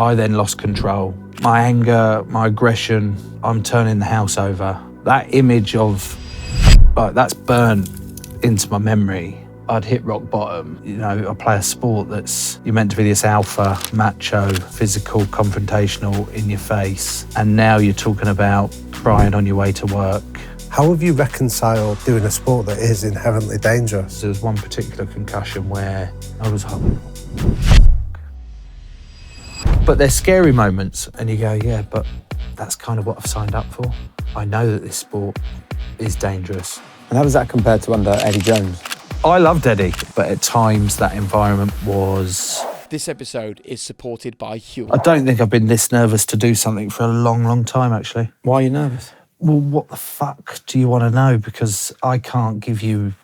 I then lost control. My anger, my aggression, I'm turning the house over. That image of, like, that's burnt into my memory. I'd hit rock bottom. You know, I play a sport you're meant to be this alpha, macho, physical, confrontational, in your face. And now you're talking about crying on your way to work. How have you reconciled doing a sport that is inherently dangerous? There was one particular concussion where I was like, but they're scary moments, and you go, yeah, but that's kind of what I've signed up for. I know that this sport is dangerous. And how does that compare to under Eddie Jones? I loved Eddie, but at times that environment was... This episode is supported by Huel. I don't think I've been this nervous to do something for a long, long time, actually. Why are you nervous? Well, what the fuck do you want to know? Because I can't give you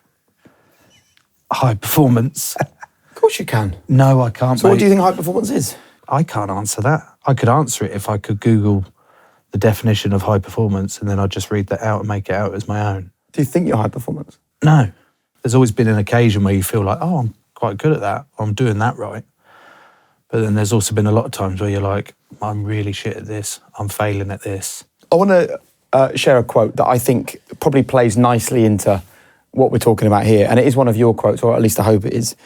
high performance. Of course you can. No, I can't. So what do you think high performance is? I can't answer that. I could answer it if I could Google the definition of high performance, and then I'd just read that out and make it out as my own. Do you think you're high performance? No. There's always been an occasion where you feel like, oh, I'm quite good at that, or I'm doing that right. But then there's also been a lot of times where you're like, I'm really shit at this, I'm failing at this. I want to share a quote that I think probably plays nicely into what we're talking about here, and it is one of your quotes, or at least I hope it is.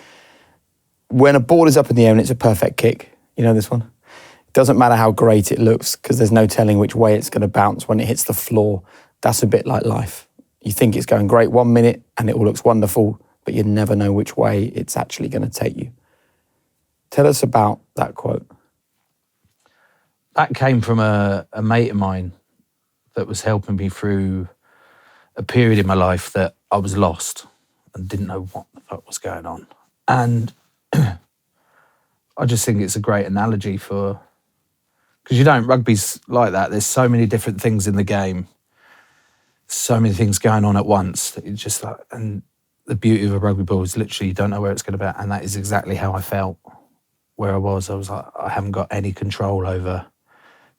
When a ball is up in the air and it's a perfect kick, you know this one? It doesn't matter how great it looks, because there's no telling which way it's going to bounce when it hits the floor. That's a bit like life. You think it's going great 1 minute and it all looks wonderful, but you never know which way it's actually going to take you. Tell us about that quote. That came from a mate of mine that was helping me through a period in my life that I was lost and didn't know what the fuck was going on. And I just think it's a great analogy for... Because rugby's like that. There's so many different things in the game. So many things going on at once that it's just like, and the beauty of a rugby ball is literally you don't know where it's going to be, and that is exactly how I felt where I was like, I haven't got any control over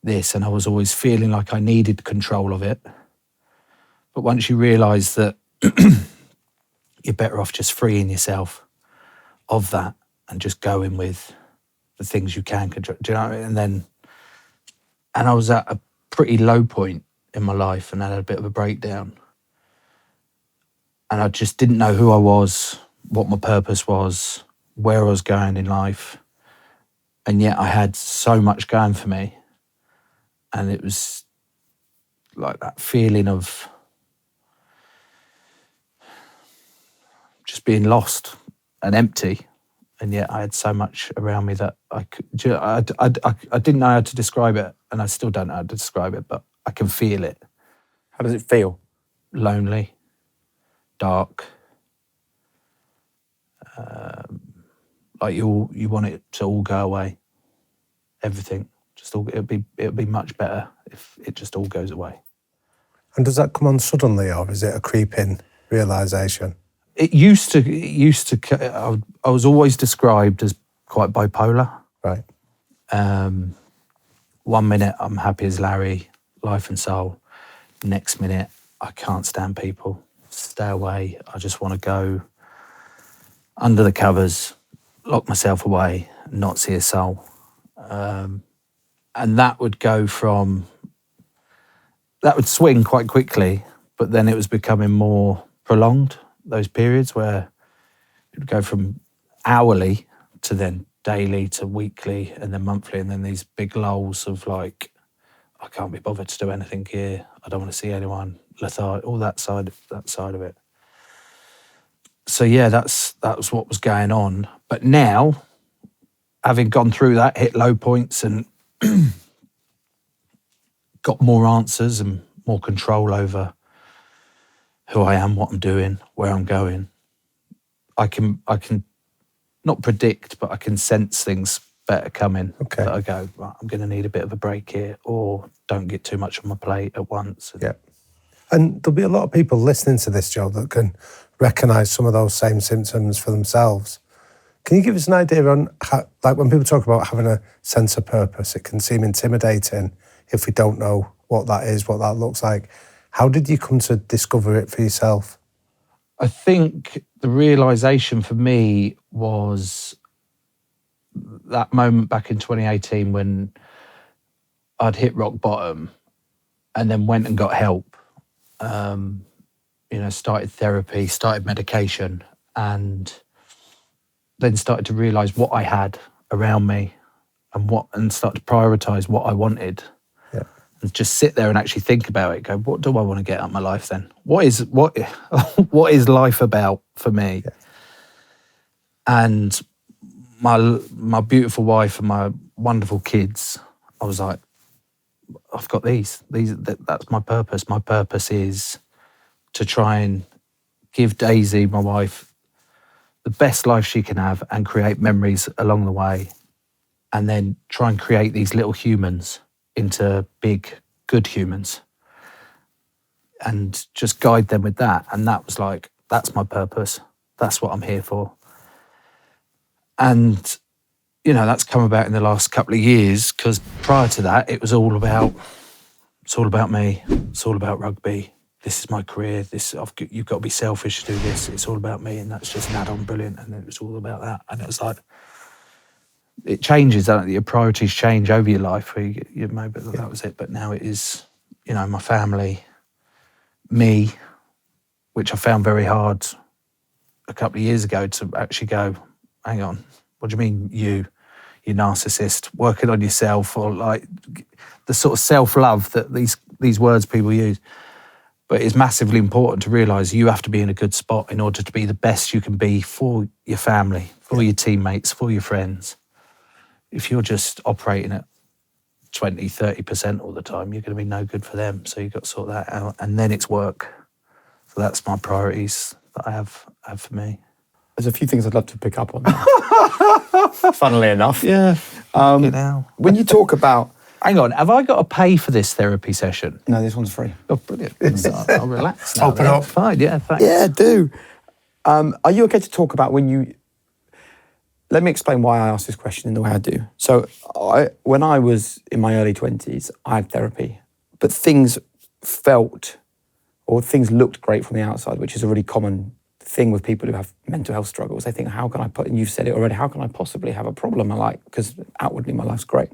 this, and I was always feeling like I needed control of it. But once you realise that you're better off just freeing yourself of that and just going with the things you can control, do you know what I mean? And I was at a pretty low point in my life and had a bit of a breakdown. And I just didn't know who I was, what my purpose was, where I was going in life. And yet I had so much going for me. And it was like that feeling of just being lost and empty. And yet I had so much around me that I didn't know how to describe it. And I still don't know how to describe it, but I can feel it. How does it feel? Lonely, dark, like you want it to all go away. Everything, it'd be much better if it just all goes away. And does that come on suddenly, or is it a creeping realisation? It used to. I was always described as quite bipolar. Right. 1 minute I'm happy as Larry, life and soul. Next minute I can't stand people. Stay away. I just want to go under the covers, lock myself away, not see a soul. And that would swing quite quickly, but then it was becoming more prolonged, those periods where it would go from hourly to then daily to weekly and then monthly, and then these big lulls of like, I can't be bothered to do anything here. I don't want to see anyone. Lethargic, all that side of it. So yeah, that was what was going on. But now, having gone through that, hit low points and got more answers and more control over who I am, what I'm doing, where I'm going, I can not predict, but I can sense things better coming. Okay. That I go, right, I'm going to need a bit of a break here, or don't get too much on my plate at once. Yeah. And there'll be a lot of people listening to this, Joe, that can recognise some of those same symptoms for themselves. Can you give us an idea on how, like when people talk about having a sense of purpose, it can seem intimidating if we don't know what that is, what that looks like. How did you come to discover it for yourself? I think the realisation for me was that moment back in 2018 when I'd hit rock bottom and then went and got help, started therapy, started medication, and then started to realise what I had around me and start to prioritise what I wanted. Yeah. And just sit there and actually think about it. Go, what do I want to get out of my life then? What is life about for me? Yeah. And my beautiful wife and my wonderful kids, I was like, I've got these. That's my purpose. My purpose is to try and give Daisy, my wife, the best life she can have and create memories along the way. And then try and create these little humans into big, good humans. And just guide them with that. And that was like, that's my purpose. That's what I'm here for. And, that's come about in the last couple of years, because prior to that, it's all about me. It's all about rugby. This is my career. You've got to be selfish to do this. It's all about me. And that's just an add-on brilliant. And it was all about that. And it was like, it changes, doesn't it? Your priorities change over your life. Where you maybe that was it. But now it is, my family, me, which I found very hard a couple of years ago to actually go, hang on, what do you mean you narcissist, working on yourself, or like the sort of self-love that these words people use. But it's massively important to realise you have to be in a good spot in order to be the best you can be for your family, for your teammates, for your friends. If you're just operating at 20, 30% all the time, you're going to be no good for them. So you've got to sort that out. And then it's work. So that's my priorities that I have for me. There's a few things I'd love to pick up on that. Funnily enough. Yeah. When you talk about... Hang on, have I got to pay for this therapy session? No, this one's free. Oh, brilliant. I'll relax now. Top it up. Fine, yeah, thanks. Yeah, do. Are you okay to talk about when you... Let me explain why I asked this question in the way I do. So when I was in my early 20s, I had therapy, but things looked great from the outside, which is a really common thing with people who have mental health struggles. They think, and you've said it already, how can I possibly have a problem? Because outwardly my life's great.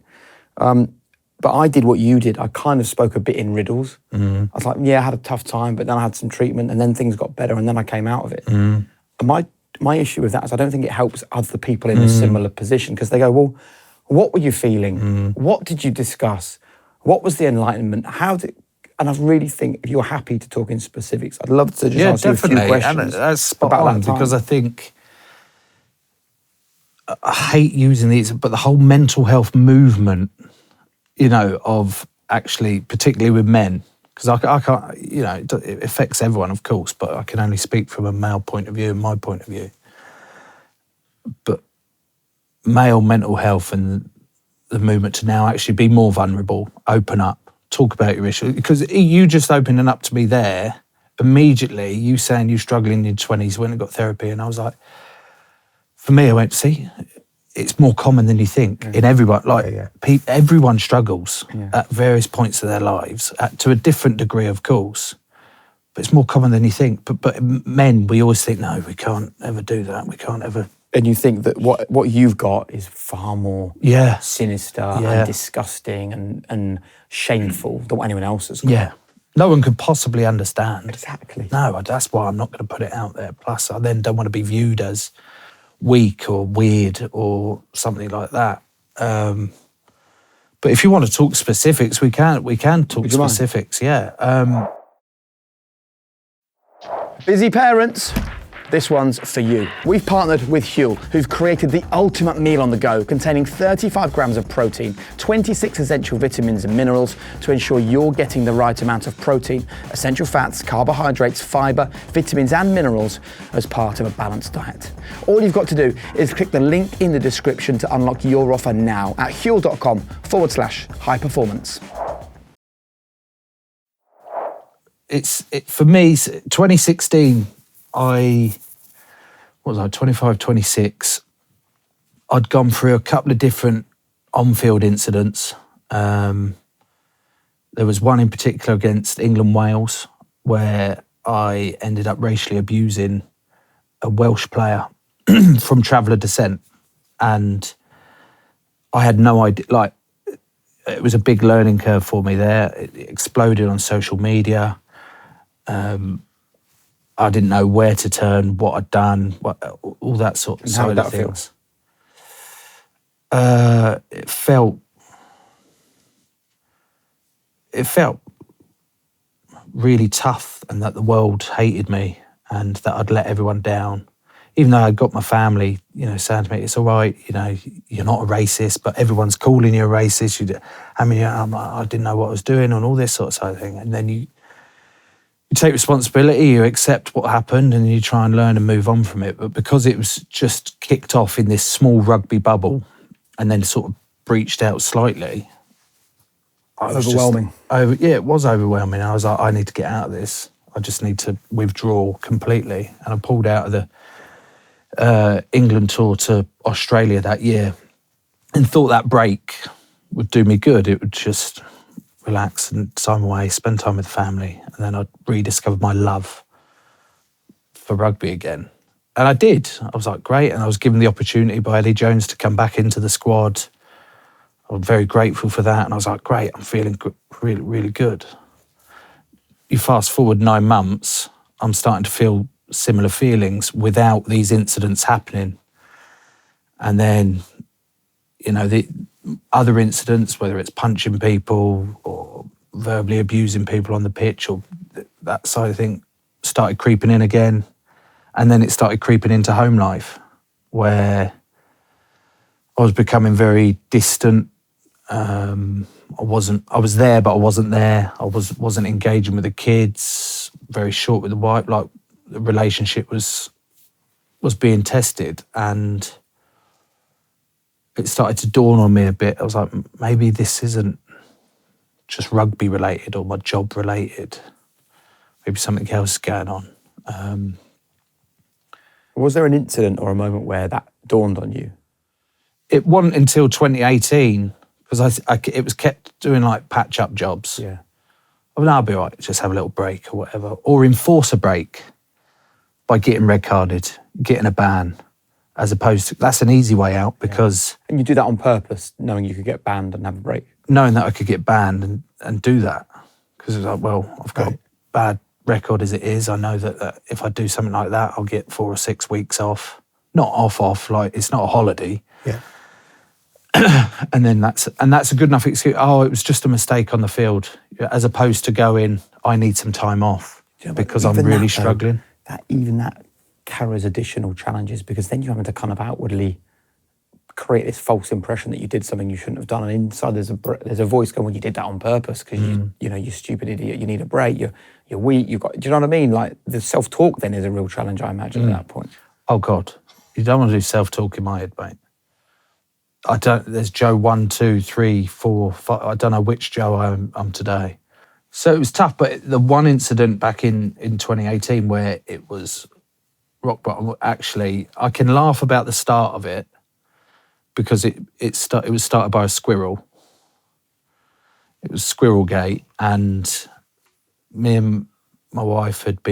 But I did what you did. I kind of spoke a bit in riddles. Mm-hmm. I was like, I had a tough time, but then I had some treatment and then things got better and then I came out of it. Mm-hmm. And my issue with that is I don't think it helps other people in a similar position, because they go, well, what were you feeling? Mm-hmm. What did you discuss? What was the enlightenment? And I really think if you're happy to talk in specifics, I'd love to just ask you a few questions. And that's spot on, because I think I hate using these, but the whole mental health movement, of actually, particularly with men, because I can't, it affects everyone, of course, but I can only speak from a male point of view and my point of view. But male mental health and the movement to now actually be more vulnerable, open up, talk about your issue, because you just opening up to me there, immediately you saying you struggle in your 20s, went and got therapy, and I was like, for me, I went, see, it's more common than you think in everyone. Everyone struggles at various points of their lives, to a different degree, of course. But it's more common than you think. But men, we always think, no, we can't ever do that. We can't ever. And you think that what you've got is far more sinister and disgusting and shameful than what anyone else has got. Yeah. No one could possibly understand. Exactly. No, that's why I'm not going to put it out there. Plus, I then don't want to be viewed as weak or weird or something like that. But if you want to talk specifics, we can talk specifics. Yeah. Busy parents, this one's for you. We've partnered with Huel, who've created the ultimate meal on the go, containing 35 grams of protein, 26 essential vitamins and minerals to ensure you're getting the right amount of protein, essential fats, carbohydrates, fibre, vitamins and minerals as part of a balanced diet. All you've got to do is click the link in the description to unlock your offer now at huel.com/high performance. For me, 2016, I was 25, 26. I'd gone through a couple of different on-field incidents. There was one in particular against England-Wales where I ended up racially abusing a Welsh player from traveller descent. And I had no idea, like, it was a big learning curve for me there. It exploded on social media. I didn't know where to turn, what I'd done, all that sort of And how side did of that feel? things. It felt really tough, and that the world hated me and that I'd let everyone down. Even though I'd got my family, saying to me, it's all right, you're not a racist, but everyone's calling you a racist. I didn't know what I was doing and all this sort of side of thing. And then you take responsibility, you accept what happened, and you try and learn and move on from it. But because it was just kicked off in this small rugby bubble and then sort of breached out slightly, it was Overwhelming. It was overwhelming. I was like, I need to get out of this. I just need to withdraw completely. And I pulled out of the England tour to Australia that year and thought that break would do me good. It would just relax and time away, spend time with the family. And then I'd rediscovered my love for rugby again. And I did. I was like, great. And I was given the opportunity by Eddie Jones to come back into the squad. I was very grateful for that. And I was like, great, I'm feeling really, really good. You fast forward 9 months, I'm starting to feel similar feelings without these incidents happening. And then, the other incidents, whether it's punching people or verbally abusing people on the pitch or that side of thing, started creeping in again. And then it started creeping into home life, where I was becoming very distant. I was there, but I wasn't there. I wasn't engaging with the kids, very short with the wife. Like, the relationship was being tested, and it started to dawn on me a bit. I was like, maybe this isn't just rugby related or my job related. Maybe something else is going on. Was there an incident or a moment where that dawned on you? It wasn't until 2018, because it was kept doing like patch up jobs. Yeah. I mean, I'll be all right, just have a little break or whatever, or enforce a break by getting red carded, getting a ban, as opposed to, that's an easy way out, because And you do that on purpose, knowing you could get banned and have a break? knowing that I could get banned and do that, because it's like, well, I've got a bad record as it is. I know that if I do something like that, I'll get 4 or 6 weeks off. Not off, like, it's not a holiday. Yeah. And then that's a good enough excuse. Oh, it was just a mistake on the field, as opposed to going, I need some time off because I'm really struggling. That carries additional challenges, because then you're having to kind of outwardly create this false impression that you did something you shouldn't have done, and inside there's a voice going, well, you did that on purpose because you stupid idiot, you need a break, you're weak, do you know what I mean? Like, the self-talk then is a real challenge, I imagine, at that point. Oh God, you don't want to do self-talk in my head, mate. There's Joe 1, 2, 3, 4, 5. I don't know which Joe I'm today. So it was tough, but the one incident back in 2018 where it was rock bottom, actually, I can laugh about the start of it, because it was started by a squirrel. It was Squirrelgate, and me and my wife we'd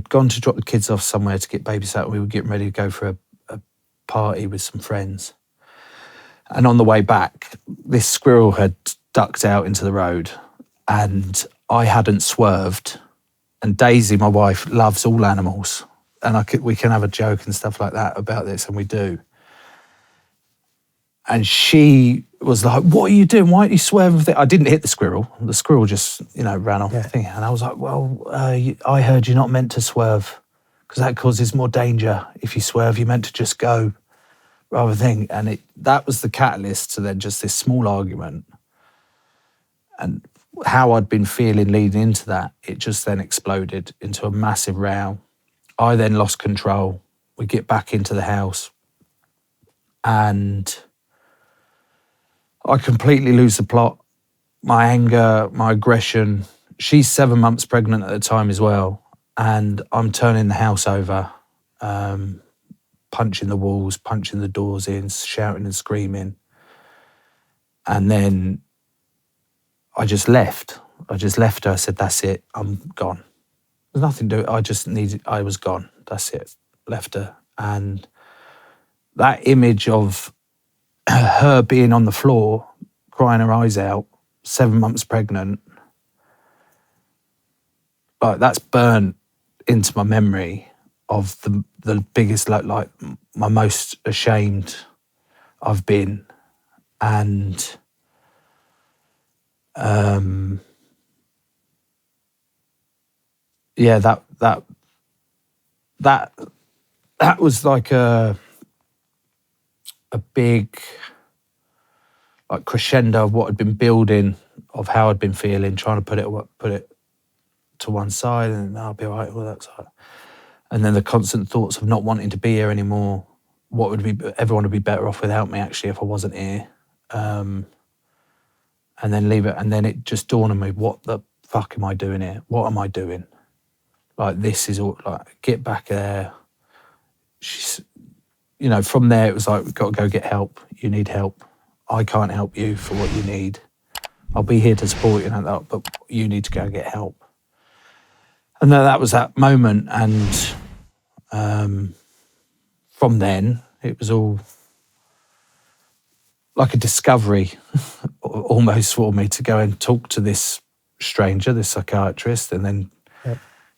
gone to drop the kids off somewhere to get babysat, and we were getting ready to go for a party with some friends. And on the way back, this squirrel had ducked out into the road, and I hadn't swerved. And Daisy, my wife, loves all animals, and we can have a joke and stuff like that about this, and we do. And she was like, what are you doing? Why aren't you swerving? I didn't hit the squirrel. The squirrel just, ran off the thing. And I was like, well, I heard you're not meant to swerve, because that causes more danger. If you swerve, you're meant to just go rather than. And that was the catalyst to then just this small argument. And how I'd been feeling leading into that, it just then exploded into a massive row. I then lost control. We get back into the house, and I completely lose the plot. My anger, my aggression. She's 7 months pregnant at the time as well. And I'm turning the house over, punching the walls, punching the doors in, shouting and screaming. And then I just left. I said, that's it, I'm gone. There's nothing to do. I was gone. That's it. Left her. And that image of her being on the floor, crying her eyes out, 7 months pregnant, like that's burnt into my memory of the biggest, like my most ashamed I've been. And yeah, that was like a big like crescendo of what had been building, of how I'd been feeling, trying to put it to one side, and I'll be all right, well that's all right. And then the constant thoughts of not wanting to be here anymore. Everyone would be better off without me actually if I wasn't here. And then leave it, and then it just dawned on me, what the fuck am I doing here? What am I doing? Like, this is all, like, get back there. She's, from there it was like, we've got to go get help. You need help. I can't help you for what you need. I'll be here to support you and that, but you need to go and get help. And then that was that moment, and from then it was all like a discovery almost for me to go and talk to this stranger, this psychiatrist, and then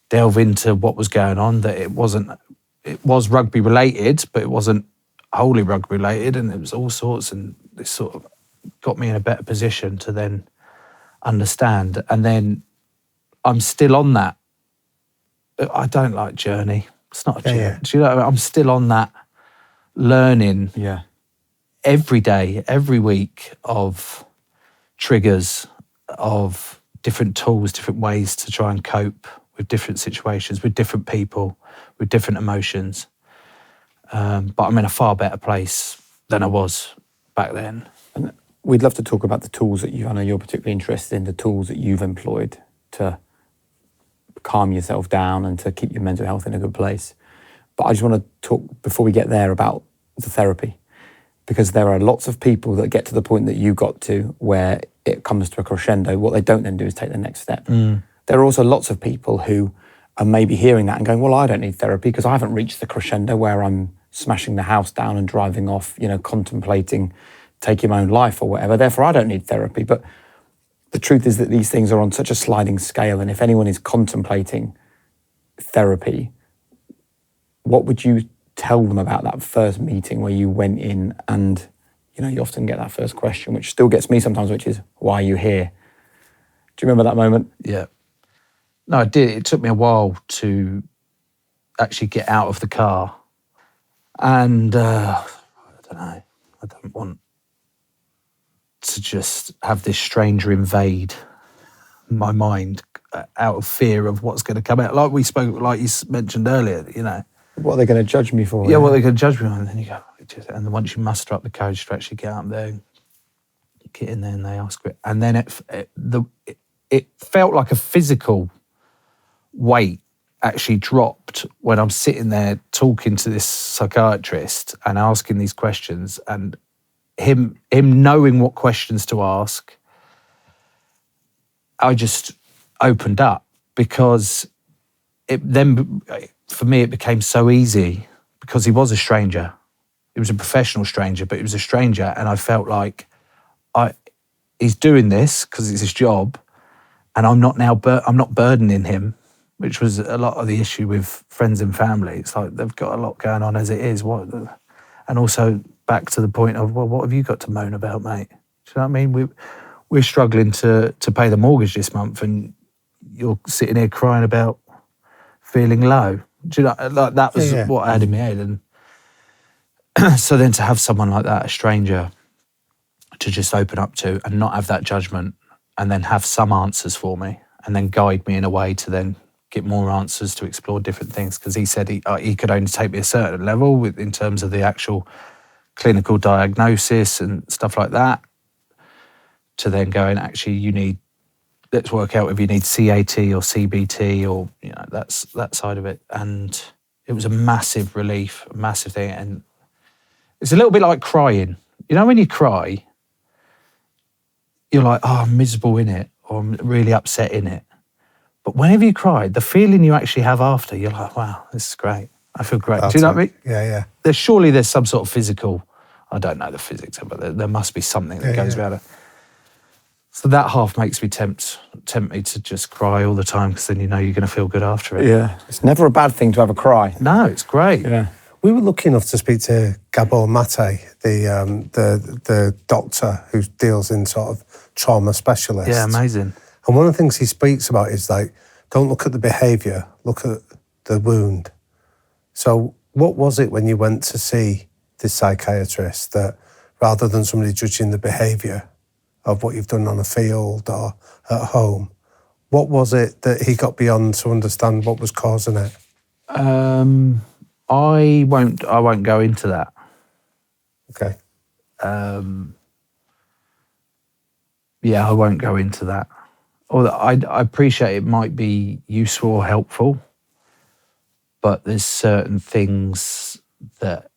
delve into what was going on, that it was rugby related, but it wasn't wholly rugby related, and it was all sorts, and this sort of got me in a better position to then understand. And then I'm still on that. I don't like journey. It's not a journey. Yeah. Do you know what I mean? I'm still on that learning every day, every week, of triggers, of different tools, different ways to try and cope with different situations, with different people, with different emotions. But I'm in a far better place than I was back then. And we'd love to talk about the tools that I know you're particularly interested in, the tools that you've employed to calm yourself down and to keep your mental health in a good place. But I just want to talk, before we get there, about the therapy, because there are lots of people that get to the point that you got to where it comes to a crescendo. What they don't then do is take the next step. There are also lots of people who are maybe hearing that and going, well, I don't need therapy because I haven't reached the crescendo where I'm smashing the house down and driving off, contemplating taking my own life or whatever. Therefore, I don't need therapy. But the truth is that these things are on such a sliding scale. And if anyone is contemplating therapy, what would you tell them about that first meeting where you went in and, you often get that first question, which still gets me sometimes, which is, why are you here? Do you remember that moment? Yeah. No, I did. It took me a while to actually get out of the car. And I don't know, I don't want to just have this stranger invade my mind out of fear of what's going to come out. Like you mentioned earlier, What are they going to judge me for? Yeah, what are they going to judge me on? And then you go, and then once you muster up the courage to actually get up there, get in there and they ask it. And then it felt like a physical weight actually dropped when I'm sitting there talking to this psychiatrist and asking these questions, and him knowing what questions to ask. I just opened up, because for me it became so easy, because he was a stranger. He was a professional stranger, but he was a stranger, and I felt like he's doing this because it's his job, and I'm not burdening him, which was a lot of the issue with friends and family. It's like they've got a lot going on as it is. And also back to the point of, well, what have you got to moan about, mate? Do you know what I mean? We're struggling to pay the mortgage this month, and you're sitting here crying about feeling low. Do you know? Like, that was what I had in my head. And so then to have someone like that, a stranger, to just open up to and not have that judgment, and then have some answers for me, and then guide me in a way to then get more answers to explore different things, because he said he could only take me a certain level in terms of the actual clinical diagnosis and stuff like that, to then go and actually let's work out if you need CAT or CBT or that's that side of it. And it was a massive relief, a massive thing. And it's a little bit like crying. When you cry, you're like, oh, I'm miserable in it, or I'm really upset in it. But whenever you cry, the feeling you actually have after, you're like, wow, this is great. I feel great. Do you know what I mean? Yeah. There's some sort of physical I don't know the physics of it. There must be something that goes around it. So that half makes me tempt me to just cry all the time, because then you know you're going to feel good after it. Yeah. It's never a bad thing to have a cry. No, it's great. Yeah. We were lucky enough to speak to Gabor Mate, the doctor who deals in sort of trauma specialists. Yeah, amazing. And one of the things he speaks about is like, don't look at the behaviour, look at the wound. So what was it when you went to see this psychiatrist that, rather than somebody judging the behaviour of what you've done on a field or at home, what was it that he got beyond to understand what was causing it? I won't go into that. Okay. Yeah, I won't go into that. Or I appreciate it might be useful or helpful, but there's certain things that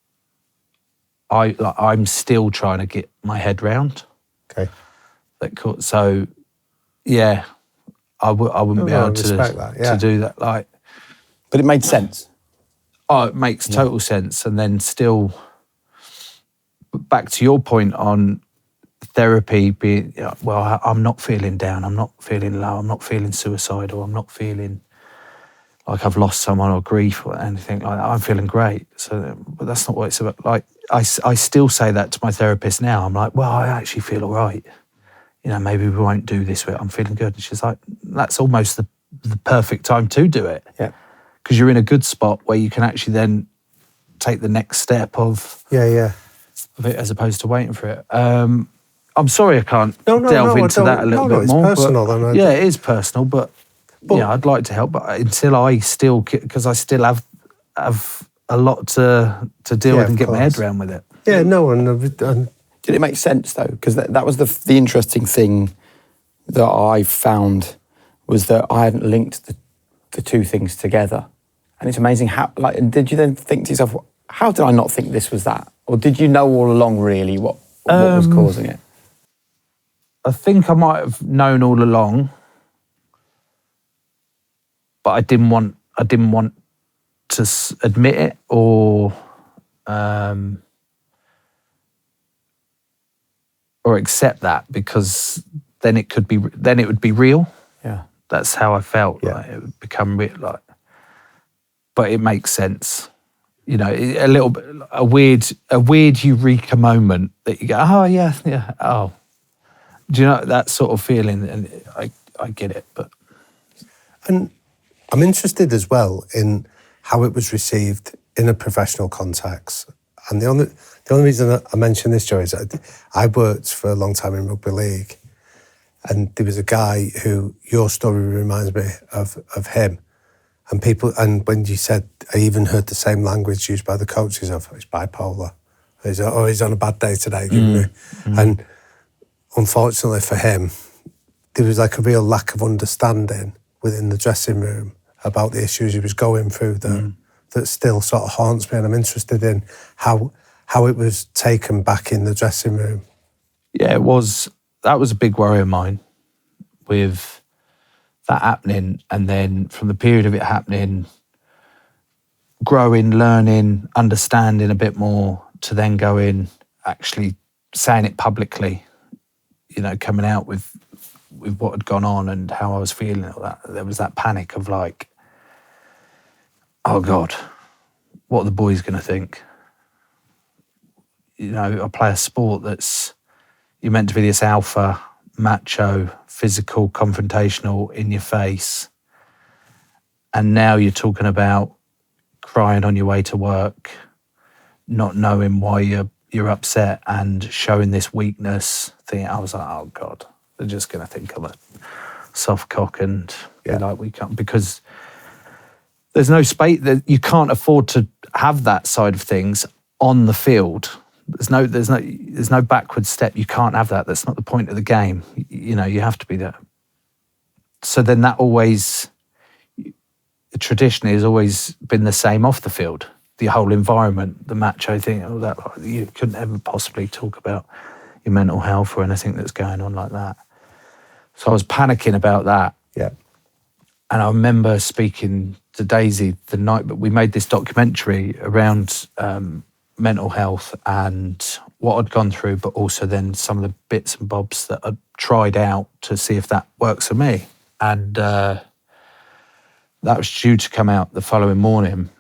I'm still trying to get my head round. Okay. So, yeah, I wouldn't be able to do that. Like, but it made sense. Oh, it makes total sense. And then still, back to your point on therapy being, well, I'm not feeling down, I'm not feeling low, I'm not feeling suicidal, I'm not feeling like I've lost someone or grief or anything like that. I'm feeling great. So, but that's not what it's about. Like, I still say that to my therapist now. I'm like, well, I actually feel all right. You know, maybe we won't do this week. I'm feeling good. And she's like, that's almost the perfect time to do it. Yeah. Because you're in a good spot where you can actually then take the next step of it, as opposed to waiting for it. I'm sorry I can't delve into that a little bit more. It's personal. Yeah, it is personal, but yeah, I'd like to help. But until because I still have a lot to deal with and get my head around with it. Yeah, no, and did it make sense though? Because that was the interesting thing that I found, was that I hadn't linked the two things together. And it's amazing how, like, did you then think to yourself, how did I not think this was that? Or did you know all along really what was causing it? I think I might have known all along, but I didn't want to admit it or accept that, because then it would be real. Yeah, that's how I felt. Yeah. Like, it would become real. Like, but it makes sense. You know, a little bit a weird eureka moment that you go, oh yeah, oh. Do you know that sort of feeling? And I get it, but. And I'm interested as well in how it was received in a professional context. And the only reason that I mention this, Joe, is I worked for a long time in rugby league, and there was a guy who your story reminds me of him. And when you said, I even heard the same language used by the coaches of, he's bipolar, he's on a bad day today, and unfortunately for him, there was like a real lack of understanding within the dressing room about the issues he was going through that still sort of haunts me, and I'm interested in how it was taken back in the dressing room. Yeah, that was a big worry of mine, with that happening, and then from the period of it happening, growing, learning, understanding a bit more, to then going, actually saying it publicly, you know, coming out with what had gone on and how I was feeling. All that. There was that panic of like, oh God, what are the boys going to think? You know, I play a sport that's, you're meant to be this alpha, macho, physical, confrontational, in your face. And now you're talking about crying on your way to work, not knowing why you're upset, and showing this weakness thing. I was like, oh God, they're just going to think I'm a soft cock and be like, we can't, because there's no space, that you can't afford to have that side of things on the field. There's no backward step. You can't have that. That's not the point of the game. You know, you have to be there. So then that always, traditionally, has always been the same off the field. The whole environment, the macho thing, all that. You couldn't ever possibly talk about your mental health or anything that's going on like that. So I was panicking about that. Yeah. And I remember speaking to Daisy the night, but we made this documentary around mental health and what I'd gone through, but also then some of the bits and bobs that I'd tried out to see if that works for me. And that was due to come out the following morning.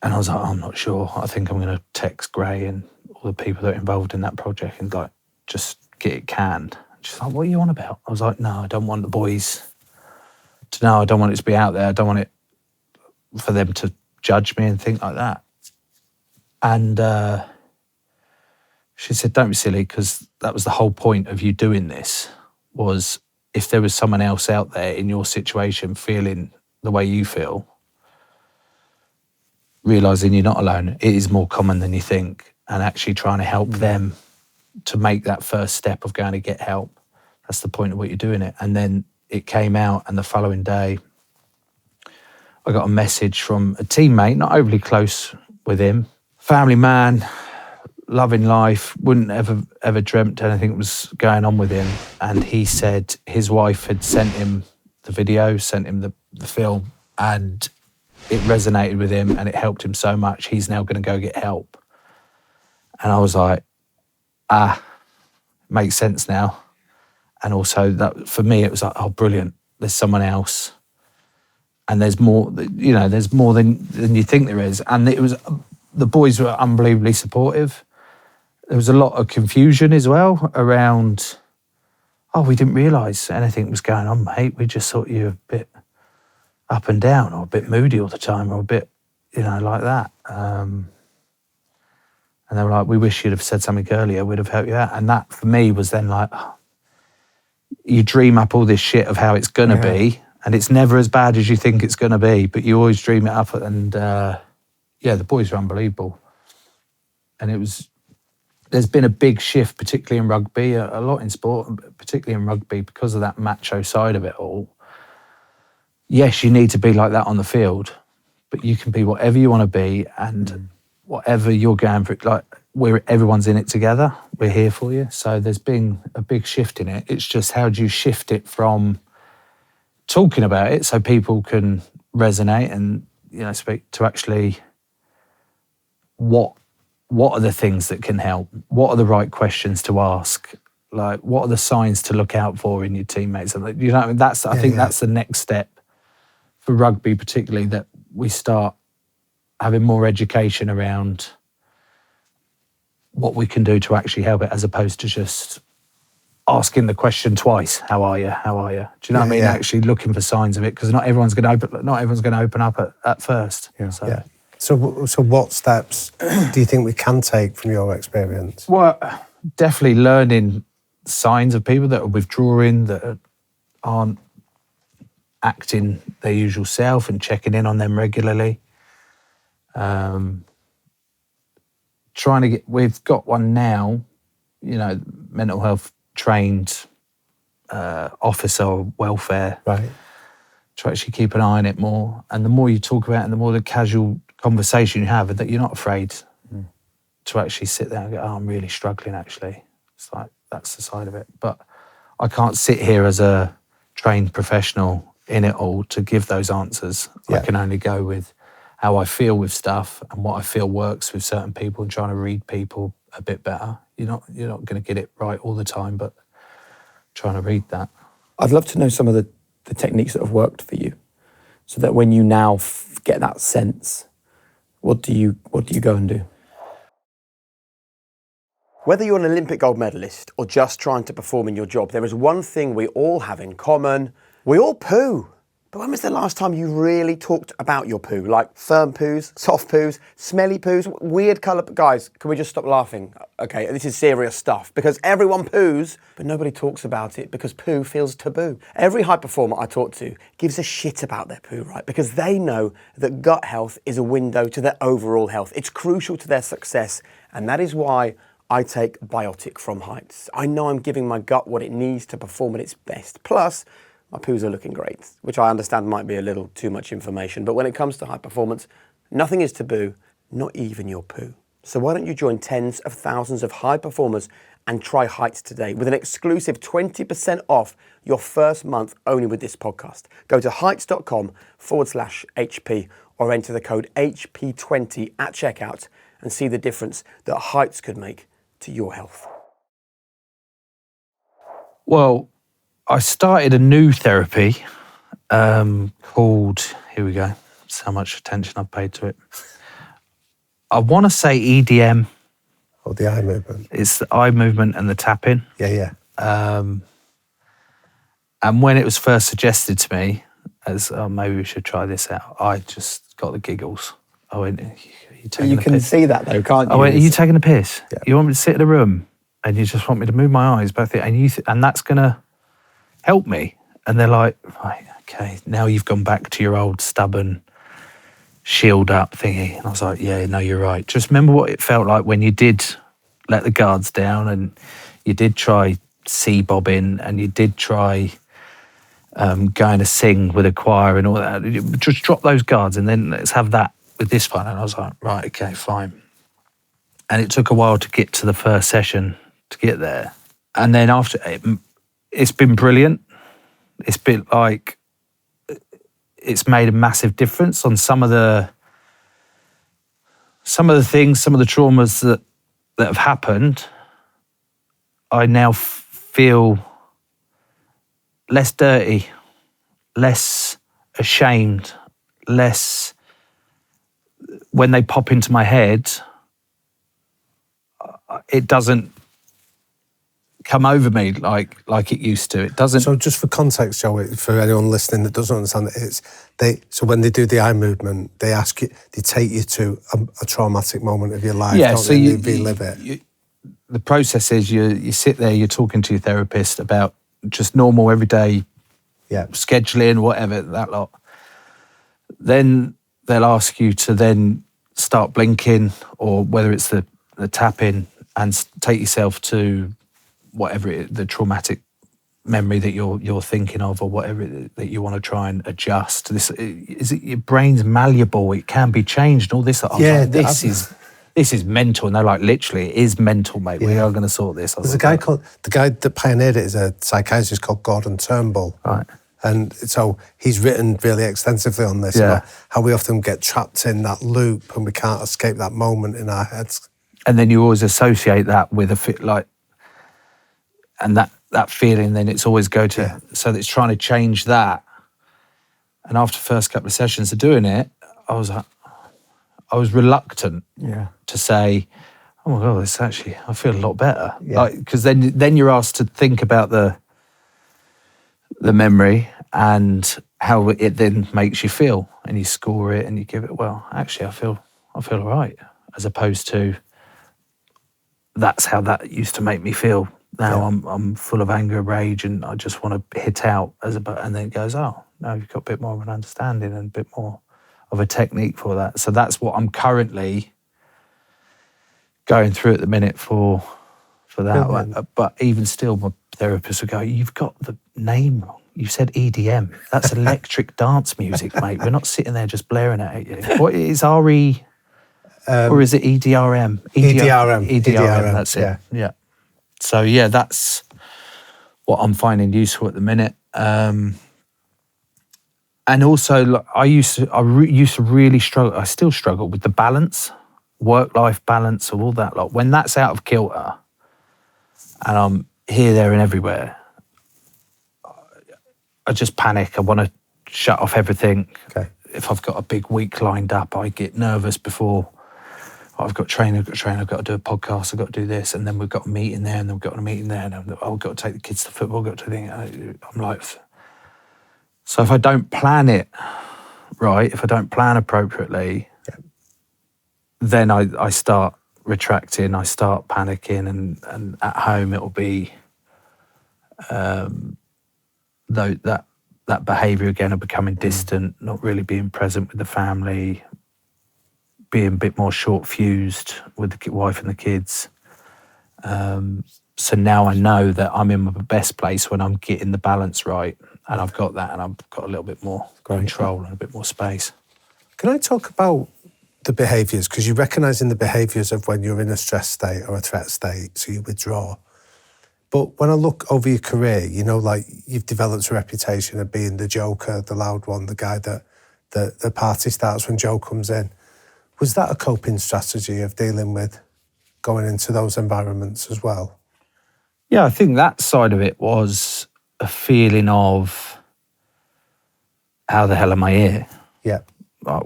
And I was like, I'm not sure. I think I'm going to text Gray and all the people that are involved in that project and like, just get it canned. She's like, what are you on about? I was like, no, I don't want the boys to know. I don't want it to be out there. I don't want it for them to judge me and think like that. And she said, don't be silly, because that was the whole point of you doing this, was if there was someone else out there in your situation feeling the way you feel, realising you're not alone, it is more common than you think, and actually trying to help them to make that first step of going to get help. That's the point of what you're doing it. And then it came out, and the following day, I got a message from a teammate, not overly close with him, family man, loving life, wouldn't ever dreamt anything was going on with him. And he said his wife had sent him the video, sent him the film, and it resonated with him and it helped him so much. He's now going to go get help. And I was like, makes sense now. And also that for me, it was like, oh, brilliant. There's someone else. And there's more, there's more than you think there is. And it was, the boys were unbelievably supportive. There was a lot of confusion as well around, oh, we didn't realise anything was going on, mate. We just thought you were a bit up and down or a bit moody all the time or a bit, like that. And they were like, we wish you'd have said something earlier, we'd have helped you out. And that for me was then like, you dream up all this shit of how it's going to be, and it's never as bad as you think it's going to be, but you always dream it up. And the boys are unbelievable. And there's been a big shift, particularly in rugby, a lot in sport, particularly in rugby, because of that macho side of it all. Yes, you need to be like that on the field, but you can be whatever you want to be, and whatever you're going for, like everyone's in it together. We're here for you. So there's been a big shift in it. It's just how do you shift it from talking about it so people can resonate and speak to actually what are the things that can help? What are the right questions to ask? Like, what are the signs to look out for in your teammates? And I think that's the next step for rugby, particularly, that we start having more education around what we can do to actually help it, as opposed to just asking the question twice, how are you? How are you? Do you know what I mean? Yeah. Actually looking for signs of it, because not everyone's going to open up at first. Yeah. So what steps do you think we can take from your experience? Well, definitely learning signs of people that are withdrawing, that aren't acting their usual self, and checking in on them regularly. We've got one now, mental health trained officer welfare. Right. To actually keep an eye on it more. And the more you talk about it and the more the casual conversation you have, that you're not afraid to actually sit there and go, oh, I'm really struggling actually. It's like, that's the side of it. But I can't sit here as a trained professional in it all to give those answers. I can only go with how I feel with stuff and what I feel works with certain people, and trying to read people a bit better. You're not going to get it right all the time, but trying to read that. I'd love to know some of the techniques that have worked for you, so that when you now get that sense, what do you go and do? Whether you're an Olympic gold medalist or just trying to perform in your job, there is one thing we all have in common. We all poo. But when was the last time you really talked about your poo? Like firm poos, soft poos, smelly poos, weird colour. Guys, can we just stop laughing? Okay, this is serious stuff, because everyone poos, but nobody talks about it because poo feels taboo. Every high performer I talk to gives a shit about their poo, right? Because they know that gut health is a window to their overall health. It's crucial to their success, and that is why I take Biotic from Heights. I know I'm giving my gut what it needs to perform at its best. Plus, my poos are looking great, which I understand might be a little too much information. But when it comes to high performance, nothing is taboo, not even your poo. So why don't you join tens of thousands of high performers and try Heights today with an exclusive 20% off your first month only with this podcast. Go to heights.com/HP or enter the code HP20 at checkout and see the difference that heights could make to your health? Well, I started a new therapy called, here we go, that's how much attention I've paid to it. I want to say EDM. Or the eye movement. It's the eye movement and the tapping. Yeah. And when it was first suggested to me, as maybe we should try this out, I just got the giggles. I went, You can see that though, can't you? I went, are you taking a piss? Yeah. You want me to sit in a room and you just want me to move my eyes both, and that's going to help me? And they're like, right, okay, now you've gone back to your old stubborn shield up thingy. And I was like, yeah, no, you're right. Just remember what it felt like when you did let the guards down and you did try sea bobbing and you did try going to sing with a choir and all that. Just drop those guards and then let's have that with this one. And I was like, right, okay, fine. And it took a while to get to the first session to get there. And then after, it's been brilliant. It's been like, it's made a massive difference on some of the things, some of the traumas that have happened. I now feel less dirty, less ashamed, less, when they pop into my head, it doesn't come over me like it used to. It doesn't. So just for context, Joe, for anyone listening that doesn't understand it, so when they do the eye movement, they ask you, they take you to a traumatic moment of your life. Yeah, don't so they? you relive it. The process is you sit there, you're talking to your therapist about just normal everyday scheduling, whatever, that lot. Then they'll ask you to then start blinking, or whether it's the tapping, and take yourself to whatever the traumatic memory that you're thinking of, or whatever that you want to try and adjust. This is it, your brain's malleable; it can be changed. And all this, this is mental. And they're like, literally, it is mental, mate. We are going to sort this. There's a guy the guy that pioneered it is a psychiatrist called Gordon Turnbull. Right. And so he's written really extensively on this, about how we often get trapped in that loop and we can't escape that moment in our heads. And then you always associate that with a fit, like, and that feeling, then it's always go to, so it's trying to change that. And after the first couple of sessions of doing it, I was reluctant to say, oh my God, this actually, I feel a lot better. Because then you're asked to think about the memory and how it then makes you feel, and you score it and you give it, well, actually, I feel all right, as opposed to that's how that used to make me feel. Now I'm full of anger, rage, and I just want to hit out and then it goes, oh, no, you've got a bit more of an understanding and a bit more of a technique for that. So that's what I'm currently going through at the minute for that. But even still, my therapist would go, you've got the name wrong. You said EDM. That's electric dance music, mate. We're not sitting there just blaring it at you. What is RE, or is it EDRM? EDRM, that's it. Yeah. So, that's what I'm finding useful at the minute. And also, I used to really struggle. I still struggle with the balance, work-life balance, of all that lot. When that's out of kilter, and I'm here, there, and everywhere, I just panic. I want to shut off everything. Okay. If I've got a big week lined up, I get nervous before. I've got training, I've got to do a podcast, I've got to do this, and then we've got a meeting there, and then we've got a meeting there, and I've got to take the kids to football, I've got to do. I'm like, so if I don't plan it right, if I don't plan appropriately, then I start retracting, I start panicking, and at home it'll be that behaviour again of becoming distant, not really being present with the family, being a bit more short-fused with the wife and the kids. So now I know that I'm in my best place when I'm getting the balance right, and I've got that, and I've got a little bit more control and a bit more space. Can I talk about the behaviours? Because you're recognising the behaviours of when you're in a stress state or a threat state, so you withdraw. But when I look over your career, like you've developed a reputation of being the joker, the loud one, the guy that the party starts when Joe comes in. Was that a coping strategy of dealing with going into those environments as well? Yeah, I think that side of it was a feeling of, how the hell am I here? Yeah. Like,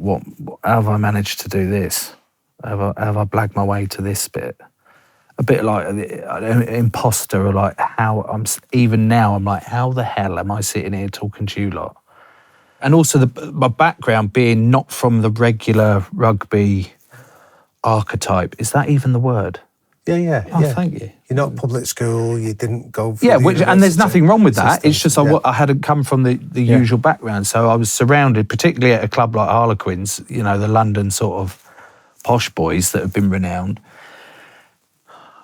how have I managed to do this? How have I blagged my way to this bit? A bit like an imposter, or like even now I'm like, how the hell am I sitting here talking to you lot? And also my background being not from the regular rugby archetype. Is that even the word? Yeah. Oh, thank you. You're not public school, you didn't go for Yeah, the and there's nothing wrong with that. system. It's just I hadn't come from the usual background. So I was surrounded, particularly at a club like Harlequins, you know, the London sort of posh boys that have been renowned.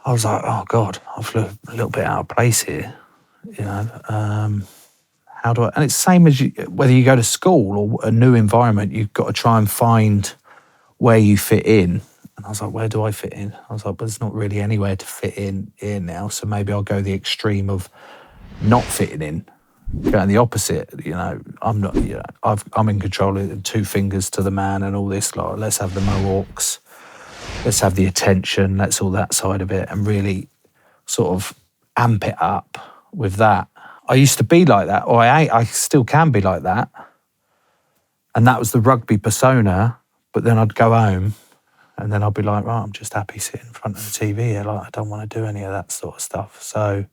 I was like, oh God, I feel a little bit out of place here. You know, how do I? And it's the same as whether you go to school or a new environment, you've got to try and find where you fit in. And I was like, where do I fit in? I was like, but there's not really anywhere to fit in here now. So maybe I'll go the extreme of not fitting in, going the opposite. You know, I'm not. You know, I'm in control of 2 fingers to the man and all this. Like, let's have the mohawks. Let's have the attention, let's all that side of it, and really sort of amp it up with that. I used to be like that, or I still can be like that. And that was the rugby persona, but then I'd go home and then I'd be like, right, I'm just happy sitting in front of the TV here. Like, I don't want to do any of that sort of stuff. So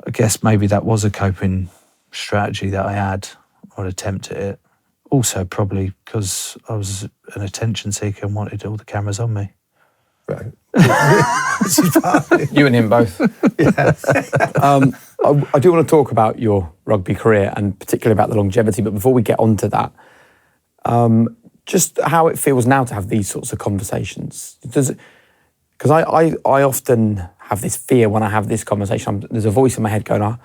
I guess maybe that was a coping strategy that I had, or an attempt at it. Also, probably because I was an attention seeker and wanted all the cameras on me. Right. You and him both. Yeah. I do want to talk about your rugby career and particularly about the longevity, but before we get onto that, just how it feels now to have these sorts of conversations. Because I often have this fear when I have this conversation. There's a voice in my head going, I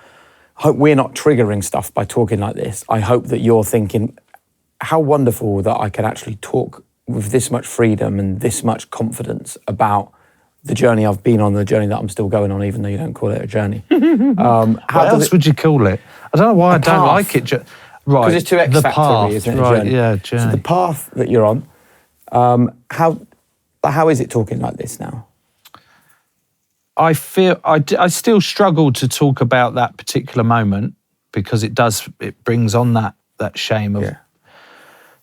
hope we're not triggering stuff by talking like this. I hope that you're thinking, how wonderful that I can actually talk with this much freedom and this much confidence about the journey I've been on, the journey that I'm still going on, even though you don't call it a journey. What else would you call it? I don't know why I don't like it. Right, because it's too X-factor, isn't it? Right, journey. yeah, journey. So the path that you're on, how is it talking like this now? I feel I still struggle to talk about that particular moment because it brings on that shame of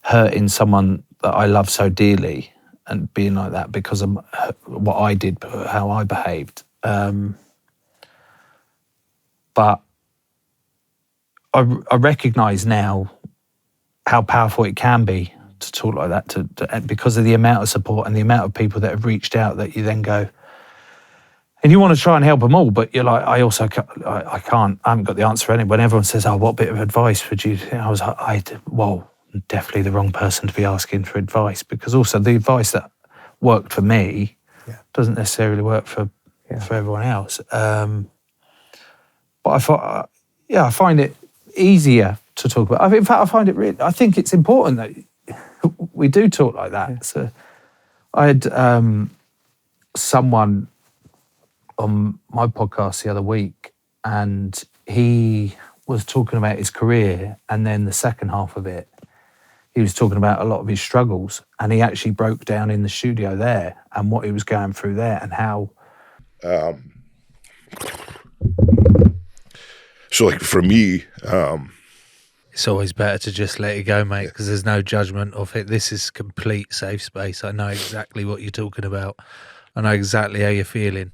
hurting someone that I love so dearly and being like that because of what I did, how I behaved. But I recognise now how powerful it can be to talk like that, to because of the amount of support and the amount of people that have reached out that you then go, and you want to try and help them all, but you're like, I haven't got the answer for anyone. When everyone says, oh, what bit of advice would you, I was like, whoa, definitely the wrong person to be asking for advice, because also the advice that worked for me doesn't necessarily work for everyone else. But I thought, I find it easier to talk about. In fact, I think it's important that we do talk like that. Yeah. So I had someone on my podcast the other week, and he was talking about his career, and then the second half of it, he was talking about a lot of his struggles, and he actually broke down in the studio there and what he was going through there and how... So, like, for me... It's always better to just let it go, mate, because there's no judgment of it. This is complete safe space. I know exactly what you're talking about. I know exactly how you're feeling.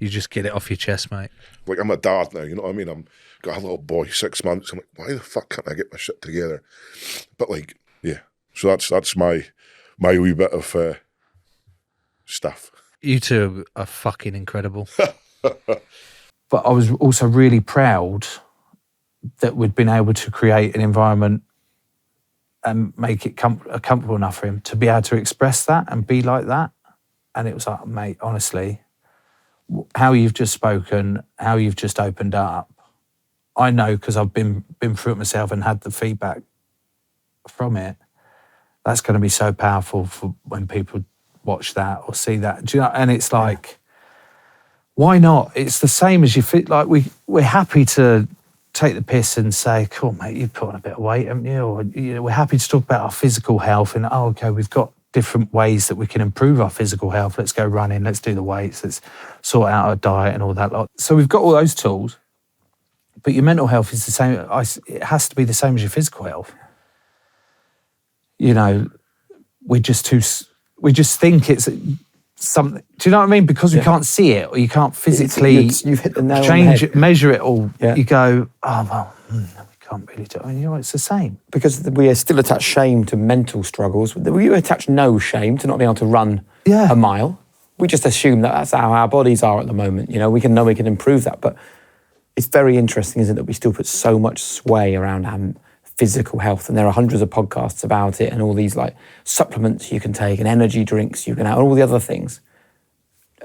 You just get it off your chest, mate. Like, I'm a dad now, you know what I mean? I'm got a little boy, 6 months. I'm like, why the fuck can't I get my shit together? But, like, yeah. So that's my wee bit of stuff. You two are fucking incredible. But I was also really proud that we'd been able to create an environment and make it comfortable enough for him to be able to express that and be like that. And it was like, mate, honestly, how you've just spoken, how you've just opened up, I know because I've been through it myself and had the feedback from it. That's going to be so powerful for when people watch that or see that. Do you know? And it's like, why not? It's the same as you feel like we're happy to take the piss and say, cool, mate, you've put on a bit of weight, haven't you? Or we're happy to talk about our physical health and, okay, we've got different ways that we can improve our physical health. Let's go running, let's do the weights, let's sort out our diet and all that lot. So we've got all those tools, but your mental health is the same. It has to be the same as your physical health. You know, we just think it's something. Do you know what I mean? Because we can't see it, or you can't physically You've hit the nail change on the head. it, measure it all. Yeah. You go, oh well, we can't really do it. I mean, you know, it's the same. Because we still attach shame to mental struggles. We attach no shame to not being able to run a mile. We just assume that that's how our bodies are at the moment. You know, we can improve that. But it's very interesting, isn't it, that we still put so much sway around our physical health. And there are hundreds of podcasts about it and all these like supplements you can take and energy drinks you can have and all the other things.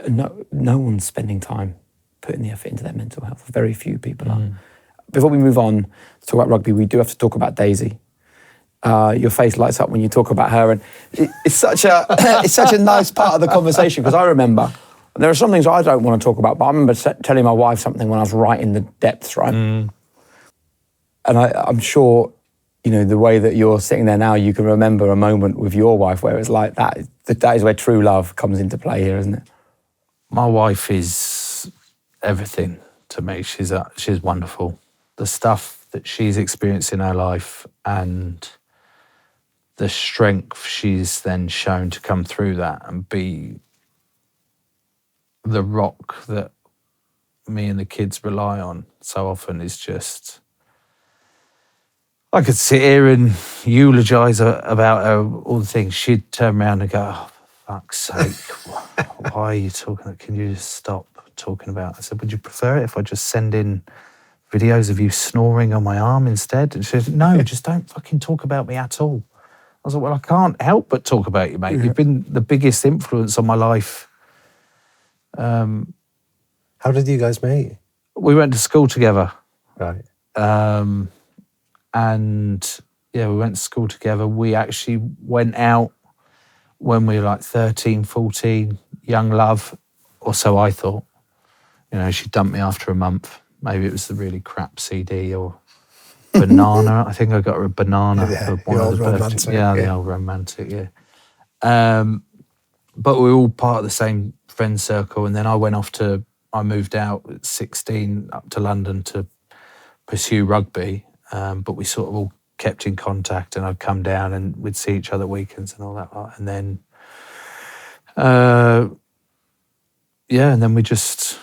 No one's spending time putting the effort into their mental health. Very few people are. Before we move on to talk about rugby, we do have to talk about Daisy. Your face lights up when you talk about her, and it's such a nice part of the conversation, because I remember there are some things I don't want to talk about, but I remember telling my wife something when I was right in the depths, right? And I'm sure, you know, the way that you're sitting there now, you can remember a moment with your wife where it's like that is where true love comes into play here, isn't it? My wife is everything to me. She's wonderful. The stuff that she's experienced in her life and the strength she's then shown to come through that and be the rock that me and the kids rely on so often is just... I could sit here and eulogise about her, all the things. She'd turn around and go, oh, for fuck's sake, why are you talking? Can you just stop talking about it? I said, would you prefer it if I just send in videos of you snoring on my arm instead? And she said, no, just don't fucking talk about me at all. I was like, well, I can't help but talk about you, mate. You've been the biggest influence on my life. How did you guys meet? We went to school together. Right. And yeah, we went to school together. We actually went out when we were like 13, 14, young love, or so I thought. You know, she dumped me after a month. Maybe it was the really crap CD or banana. I think I got her a banana for one of the birthdays. Yeah, the old romantic, yeah. But we were all part of the same friend circle. And then I moved out at 16 up to London to pursue rugby. But we sort of all kept in contact, and I'd come down and we'd see each other weekends and all that lot. And then, and then we just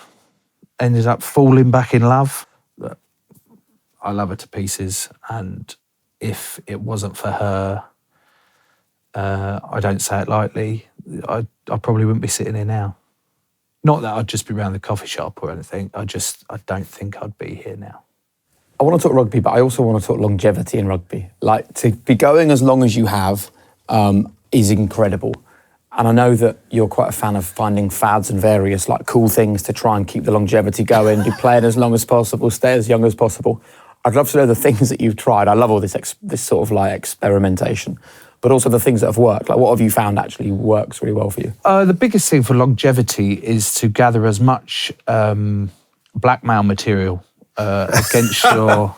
ended up falling back in love. But I love her to pieces, and if it wasn't for her, I don't say it lightly, I probably wouldn't be sitting here now. Not that I'd just be around the coffee shop or anything. I don't think I'd be here now. I want to talk rugby, but I also want to talk longevity in rugby. Like, to be going as long as you have is incredible. And I know that you're quite a fan of finding fads and various like cool things to try and keep the longevity going, be playing as long as possible, stay as young as possible. I'd love to know the things that you've tried. I love all this sort of like experimentation, but also the things that have worked. Like, what have you found actually works really well for you? The biggest thing for longevity is to gather as much blackmail material against your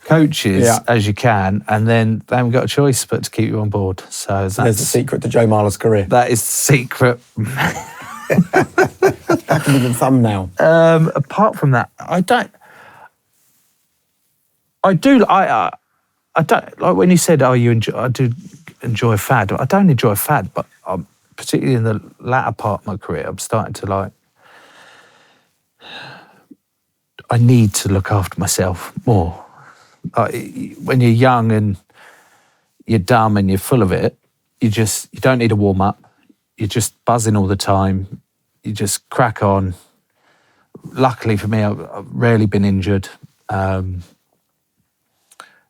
coaches as you can, and then they haven't got a choice but to keep you on board. So there's the secret to Joe Marler's career. That is the secret. That can be the thumbnail. Apart from that, I don't like when you said, I do enjoy a fad. I don't enjoy a fad, but particularly in the latter part of my career, I'm starting to like, I need to look after myself more. When you're young and you're dumb and you're full of it, you don't need a warm up. You're just buzzing all the time. You just crack on. Luckily for me, I've rarely been injured. And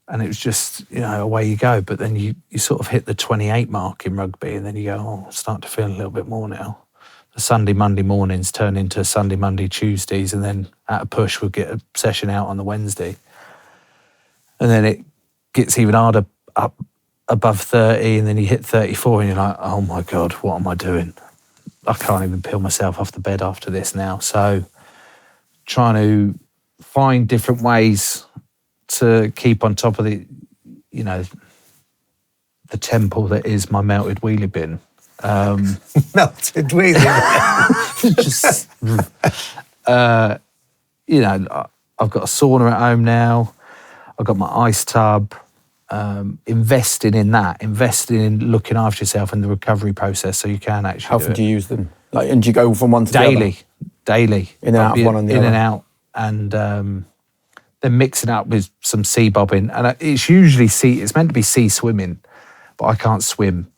it was just, away you go. But then you sort of hit the 28 mark in rugby, and then you go, I'm starting to feel a little bit more now. The Sunday, Monday mornings turn into Sunday, Monday, Tuesdays, and then at a push we'll get a session out on the Wednesday. And then it gets even harder up above 30, and then you hit 34 and you're like, oh my God, what am I doing? I can't even peel myself off the bed after this now. So trying to find different ways to keep on top of the the temple that is my melted wheelie bin. Melted wheelie. Just, you know, I've got a sauna at home now. I've got my ice tub. Investing in that, investing in looking after yourself and the recovery process, so you can actually. How often do you use them? Like, and do you go from one to the other? Daily, In and out of one and the in other. and out, and then mixing up with some sea bobbing, and it's usually sea. It's meant to be sea swimming, but I can't swim,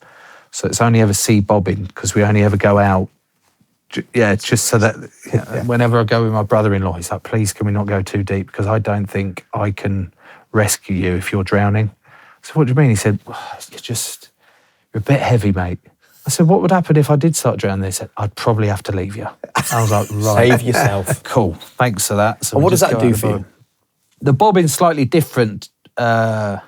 so it's only ever sea bobbing because we only ever go out. Just so that whenever I go with my brother-in-law, he's like, "Please, can we not go too deep? Because I don't think I can rescue you if you're drowning." So what do you mean? He said, you're a bit heavy, mate. I said, what would happen if I did start drowning? They said, I'd probably have to leave you. I was like, right. Save yourself. Cool, thanks for that. So And we what does just that go do out for the you? boat. The bobbing's slightly different to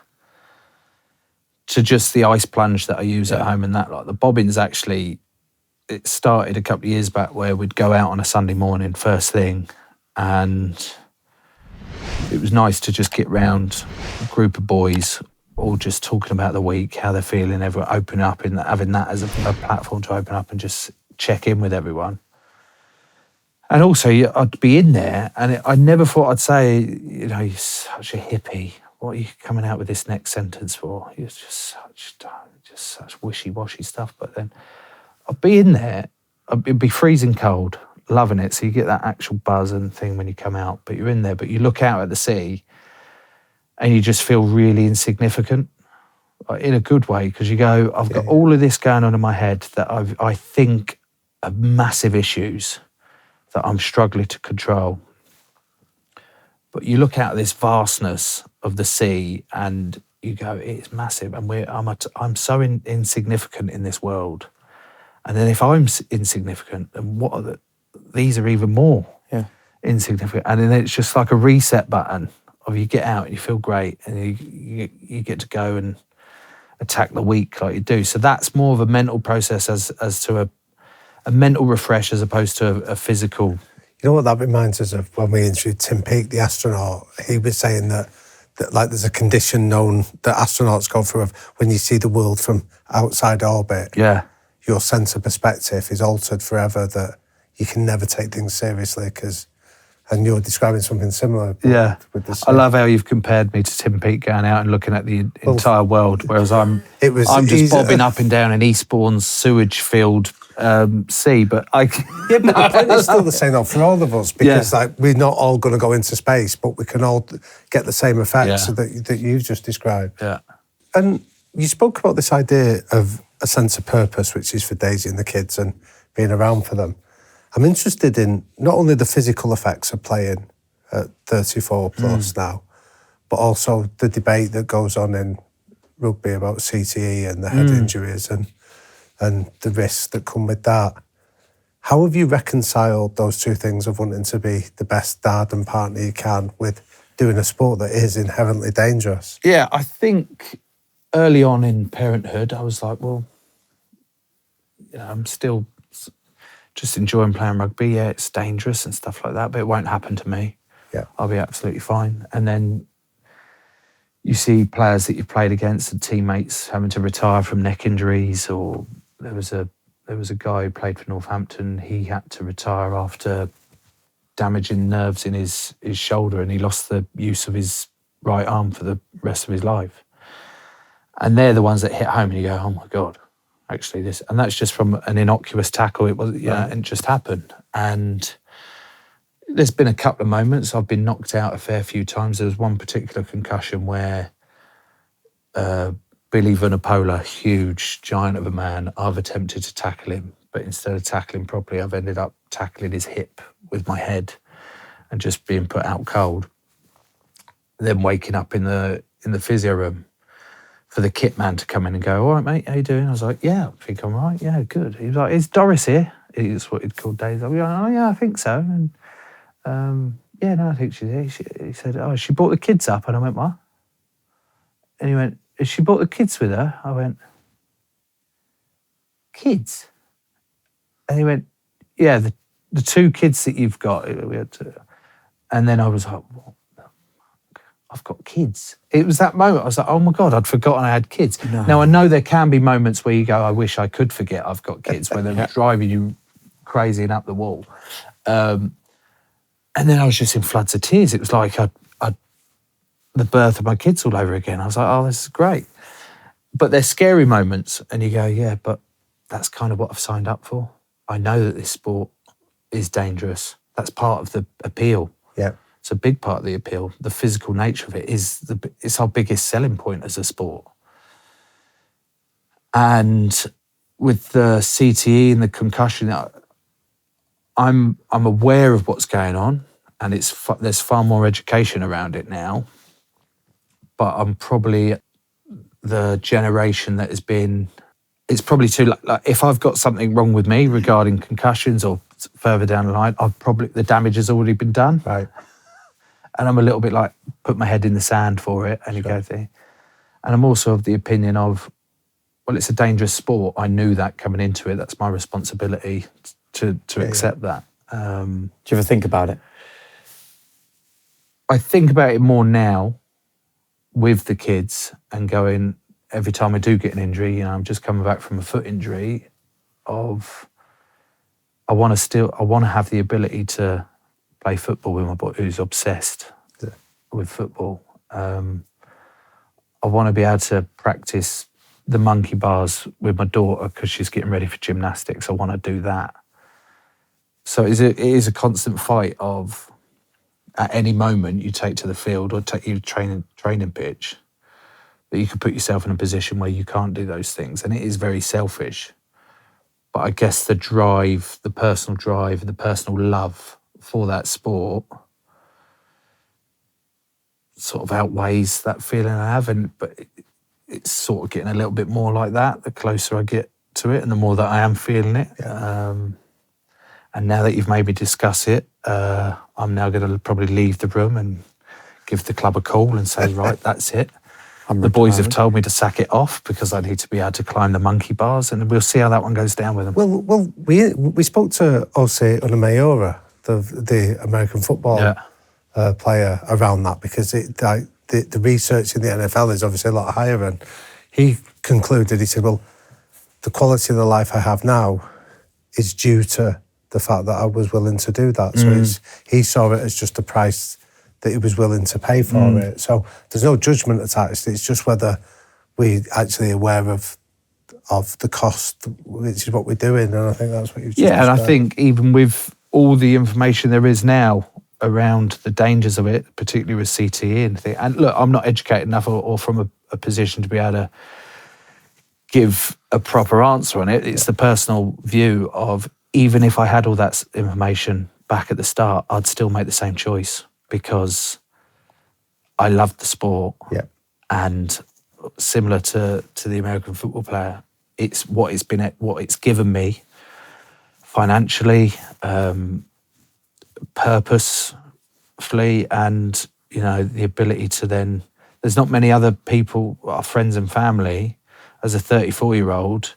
just the ice plunge that I use at home and that. Like the bobbing's actually, it started a couple of years back where we'd go out on a Sunday morning first thing, and it was nice to just get round a group of boys all just talking about the week, how they're feeling, everyone open up and having that as a platform to open up and just check in with everyone. And also I'd be in there and I never thought I'd say, you know, you're such a hippie. What are you coming out with this next sentence for? It's just such wishy-washy stuff. But then I'd be in there, it'd be freezing cold, loving it. So you get that actual buzz and thing when you come out, but you're in there, but you look out at the sea and you just feel really insignificant in a good way, because you go, I've got all of this going on in my head that I think are massive issues that I'm struggling to control. But you look out at this vastness of the sea and you go, it's massive, and I'm so insignificant in this world. And then if I'm insignificant, then these are even more insignificant. And then it's just like a reset button of you get out and you feel great and you get to go and attack the week like you do. So that's more of a mental process as to a mental refresh as opposed to a physical. You know what that reminds us of when we interviewed Tim Peake, the astronaut? He was saying that like there's a condition known that astronauts go through of when you see the world from outside orbit. Yeah. Your sense of perspective is altered forever, that you can never take things seriously and you're describing something similar. Yeah. With the I love how you've compared me to Tim Peake going out and looking at the entire world, whereas I'm just bobbing up and down in Eastbourne's sewage-filled sea. But but it's still the same though for all of us, because like we're not all going to go into space, but we can all get the same effects that you've just described. Yeah. And you spoke about this idea of a sense of purpose, which is for Daisy and the kids and being around for them. I'm interested in not only the physical effects of playing at 34 plus now, but also the debate that goes on in rugby about CTE and the head injuries and the risks that come with that. How have you reconciled those two things of wanting to be the best dad and partner you can with doing a sport that is inherently dangerous? Yeah, I think early on in parenthood, I was like, well, you know, I'm still just enjoying playing rugby. Yeah, it's dangerous and stuff like that, but it won't happen to me. Yeah, I'll be absolutely fine. And then you see players that you've played against and teammates having to retire from neck injuries, or there was a guy who played for Northampton. He had to retire after damaging nerves in his shoulder, and he lost the use of his right arm for the rest of his life. And they're the ones that hit home, and you go, "Oh my God, actually this," and that's just from an innocuous tackle. It was, and it just happened. And there's been a couple of moments I've been knocked out a fair few times. There was one particular concussion where Billy Vunipola, huge giant of a man, I've attempted to tackle him, but instead of tackling properly, I've ended up tackling his hip with my head and just being put out cold. Then waking up in the physio room for the kit man to come in and go, "All right, mate, how you doing?" I was like, "Yeah, I think I'm right. Yeah, good." He was like, "Is Doris here?" It's what he'd called Daisy. I was like, "Oh, yeah, I think so." And yeah, no, I think she's here. He said, "Oh, she brought the kids up." And I went, "What?" And he went, "Has she brought the kids with her?" I went, "Kids?" And he went, "Yeah, the two kids that you've got." We had to, and then I was like, "What the fuck?" I've got kids. It was that moment. I was like, oh my God, I'd forgotten I had kids. Now, I know there can be moments where you go, I wish I could forget I've got kids, where they're driving you crazy and up the wall. And then I was just in floods of tears. It was like I'd the birth of my kids all over again. I was like, oh, this is great. But they're scary moments. And you go, yeah, but that's kind of what I've signed up for. I know that this sport is dangerous. That's part of the appeal. Yeah. It's a big part of the appeal. The physical nature of it it's our biggest selling point as a sport. And with the CTE and the concussion, I'm aware of what's going on, and there's far more education around it now. But I'm probably the generation that has been. It's probably too like if I've got something wrong with me regarding concussions or further down the line, the damage has already been done. Right. And I'm a little bit like put my head in the sand for it, and you go there. And I'm also of the opinion of, well, it's a dangerous sport. I knew that coming into it. That's my responsibility to accept that. Do you ever think about it? I think about it more now with the kids and going, every time I do get an injury, I'm just coming back from a foot injury, I want to have the ability to play football with my boy who's obsessed with football. I want to be able to practice the monkey bars with my daughter because she's getting ready for gymnastics. I want to do that. So it is a constant fight of, at any moment you take to the field or take your training pitch, that you could put yourself in a position where you can't do those things. And it is very selfish. But I guess the drive, the personal love for that sport sort of outweighs that feeling I have. But it's sort of getting a little bit more like that the closer I get to it and the more that I am feeling it. Yeah. And now that you've made me discuss it, I'm now going to probably leave the room and give the club a call and say, right, that's it. The boys have told me to sack it off because I need to be able to climb the monkey bars, and we'll see how that one goes down with them. Well, we spoke to Jose Unameyora, the American football player, around that, because the research in the NFL is obviously a lot higher, and he concluded, he said, well, the quality of the life I have now is due to the fact that I was willing to do that. So he saw it as just the price that he was willing to pay for it. So there's no judgment attached. It's just whether we're actually aware of the cost, which is what we're doing. And I think that's what you've just and I described. think even with all the information there is now around the dangers of it, particularly with CTE and things. And look, I'm not educated enough or from a position to be able to give a proper answer on it. It's the personal view of, even if I had all that information back at the start, I'd still make the same choice because I love the sport. Yeah. And similar to the American football player, it's what it's given me financially, purposefully, and the ability to then. There's not many other people, our friends and family, as a 34-year-old,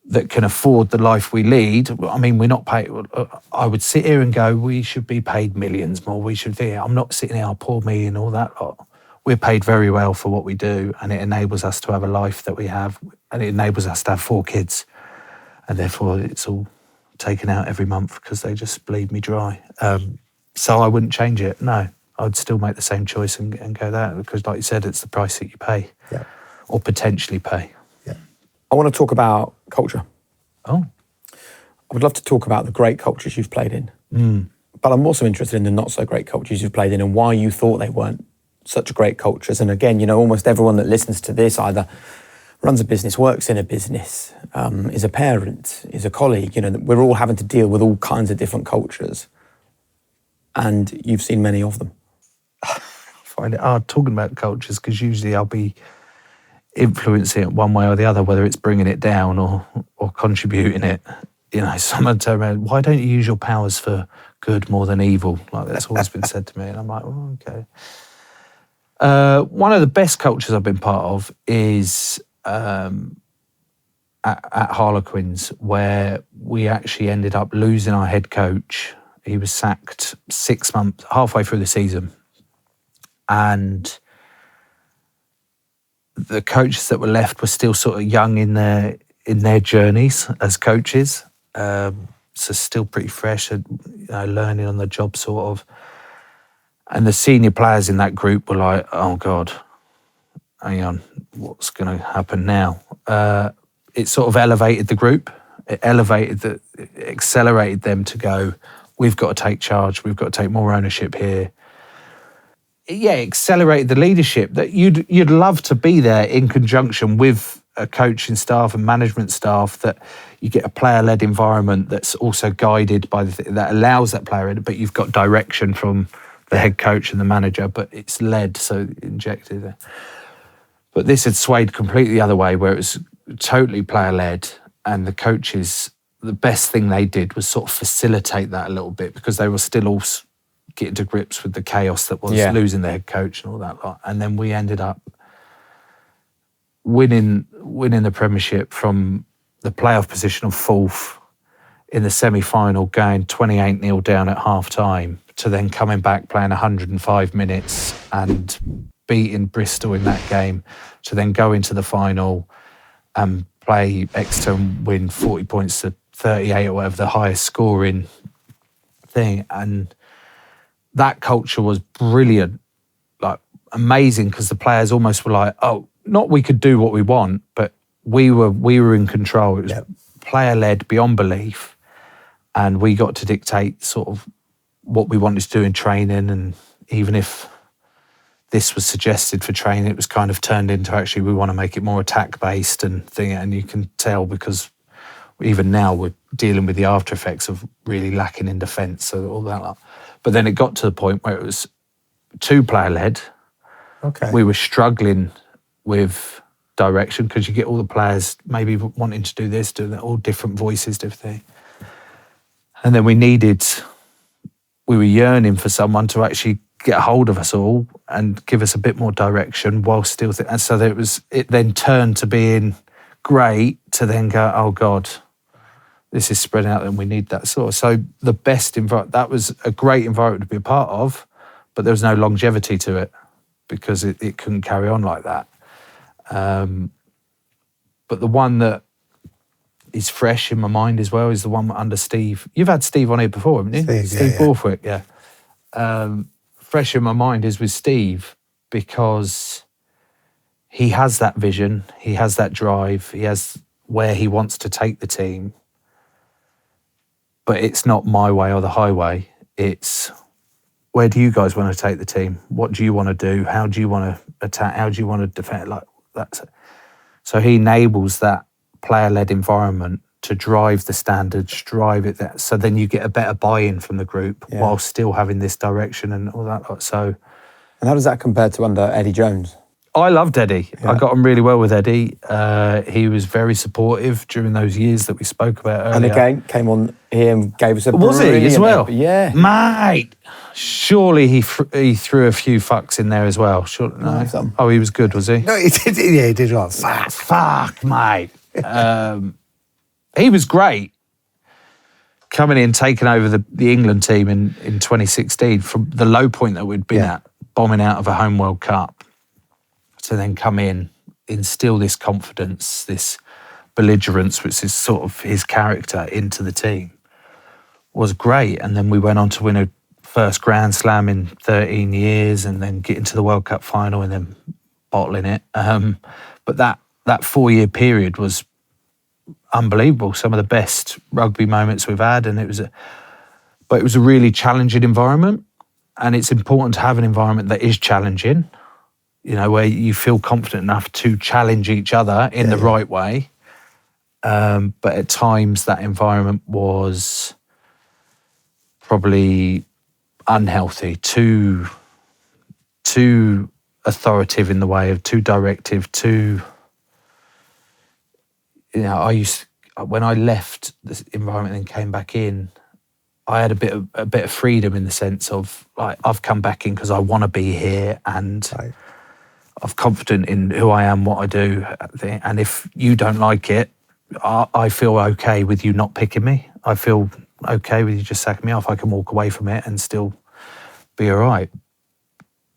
that can afford the life we lead. I mean, we're not paid. I would sit here and go, we should be paid millions more. We should be. I'm not sitting here, oh, poor me and all that lot. We're paid very well for what we do, and it enables us to have a life that we have, and it enables us to have 4 kids. And therefore, it's all taken out every month because they just bleed me dry. So I wouldn't change it, no. I'd still make the same choice and go that, because like you said, it's the price that you pay, or potentially pay. I want to talk about culture. Oh. I would love to talk about the great cultures you've played in. But I'm also interested in the not so great cultures you've played in and why you thought they weren't such great cultures. And again, almost everyone that listens to this either runs a business, works in a business, is a parent, is a colleague. We're all having to deal with all kinds of different cultures. And you've seen many of them. I find it hard talking about cultures because usually I'll be influencing it one way or the other, whether it's bringing it down or contributing it. Someone turned around, why don't you use your powers for good more than evil? Like that's always been said to me. And I'm like, oh, okay. One of the best cultures I've been part of is at Harlequins, where we actually ended up losing our head coach. He was sacked 6 months, halfway through the season. and the coaches that were left were still sort of young in their journeys as coaches, so still pretty fresh, learning on the job sort of. And the senior players in that group were like, "Oh God, hang on, what's going to happen now?" It sort of elevated the group. It accelerated them to go, "We've got to take charge. We've got to take more ownership here." Yeah, it accelerated the leadership that you'd love to be there in conjunction with a coaching staff and management staff, that you get a player-led environment that's also guided by that allows that player in, but you've got direction from the head coach and the manager, but it's led, so injected. But this had swayed completely the other way, where it was totally player-led, and the coaches, the best thing they did was sort of facilitate that a little bit, because they were still all getting to grips with the chaos that was losing their head coach and all that lot. And then we ended up winning the Premiership from the playoff position of 4th in the semi-final, going 28-0 down at half-time, to then coming back, playing 105 minutes and beating Bristol in that game, to then go into the final and play Exeter and win 40 points to 38 or whatever, the highest scoring thing. And that culture was brilliant, like amazing, because the players almost were like, "Oh, not we could do what we want, but we were in control." It was player-led beyond belief, and we got to dictate sort of what we wanted to do in training. And even if this was suggested for training, it was kind of turned into, actually, we want to make it more attack-based and thing. And you can tell, because even now we're dealing with the after effects of really lacking in defence, so all that. But then it got to the point where it was too player-led. Okay. We were struggling with direction, because you get all the players maybe wanting to do this, do that, all different voices, different thing. And then we were yearning for someone to actually get a hold of us all and give us a bit more direction while still... And so it then turned to being great, to then go, "Oh God, this is spreading out and we need that sort of..." So the best environment, that was a great environment to be a part of, but there was no longevity to it, because it couldn't carry on like that. But the one that is fresh in my mind as well is the one under Steve. You've had Steve on here before, haven't you? Steve Borthwick, yeah. Fresh in my mind is with Steve, because he has that vision, he has that drive, he has where he wants to take the team. But it's not my way or the highway. It's, where do you guys want to take the team? What do you want to do? How do you want to attack? How do you want to defend? Like that's it. So he enables that player-led environment to drive the standards, drive it there. So then you get a better buy-in from the group while still having this direction and all that. So, and how does that compare to under Eddie Jones? I loved Eddie. I got on really well with Eddie. He was very supportive during those years that we spoke about earlier. And again, came on here and gave us a Was he as well? Yeah. Mate, surely he threw a few fucks in there as well. Sure, no. Oh, he was good, was he? No, he did. Yeah, he did well. Fuck, mate. He was great. Coming in, taking over the England team in 2016 from the low point that we'd been at, bombing out of a home World Cup, to then come in, instill this confidence, this belligerence, which is sort of his character, into the team, was great. And then we went on to win a first Grand Slam in 13 years, and then get into the World Cup final and then bottling it. But that 4-year period was unbelievable. Some of the best rugby moments we've had, and it was a really challenging environment. And it's important to have an environment that is challenging, you know, where you feel confident enough to challenge each other in the right way. But at times that environment was probably unhealthy, too authoritative in the way of, too directive, too... You know, when I left this environment and came back in, I had a bit of freedom, in the sense of, like, I've come back in because I want to be here, and I'm confident in who I am, what I do. And if you don't like it, I feel okay with you not picking me. I feel okay with you just sacking me off. I can walk away from it and still be all right.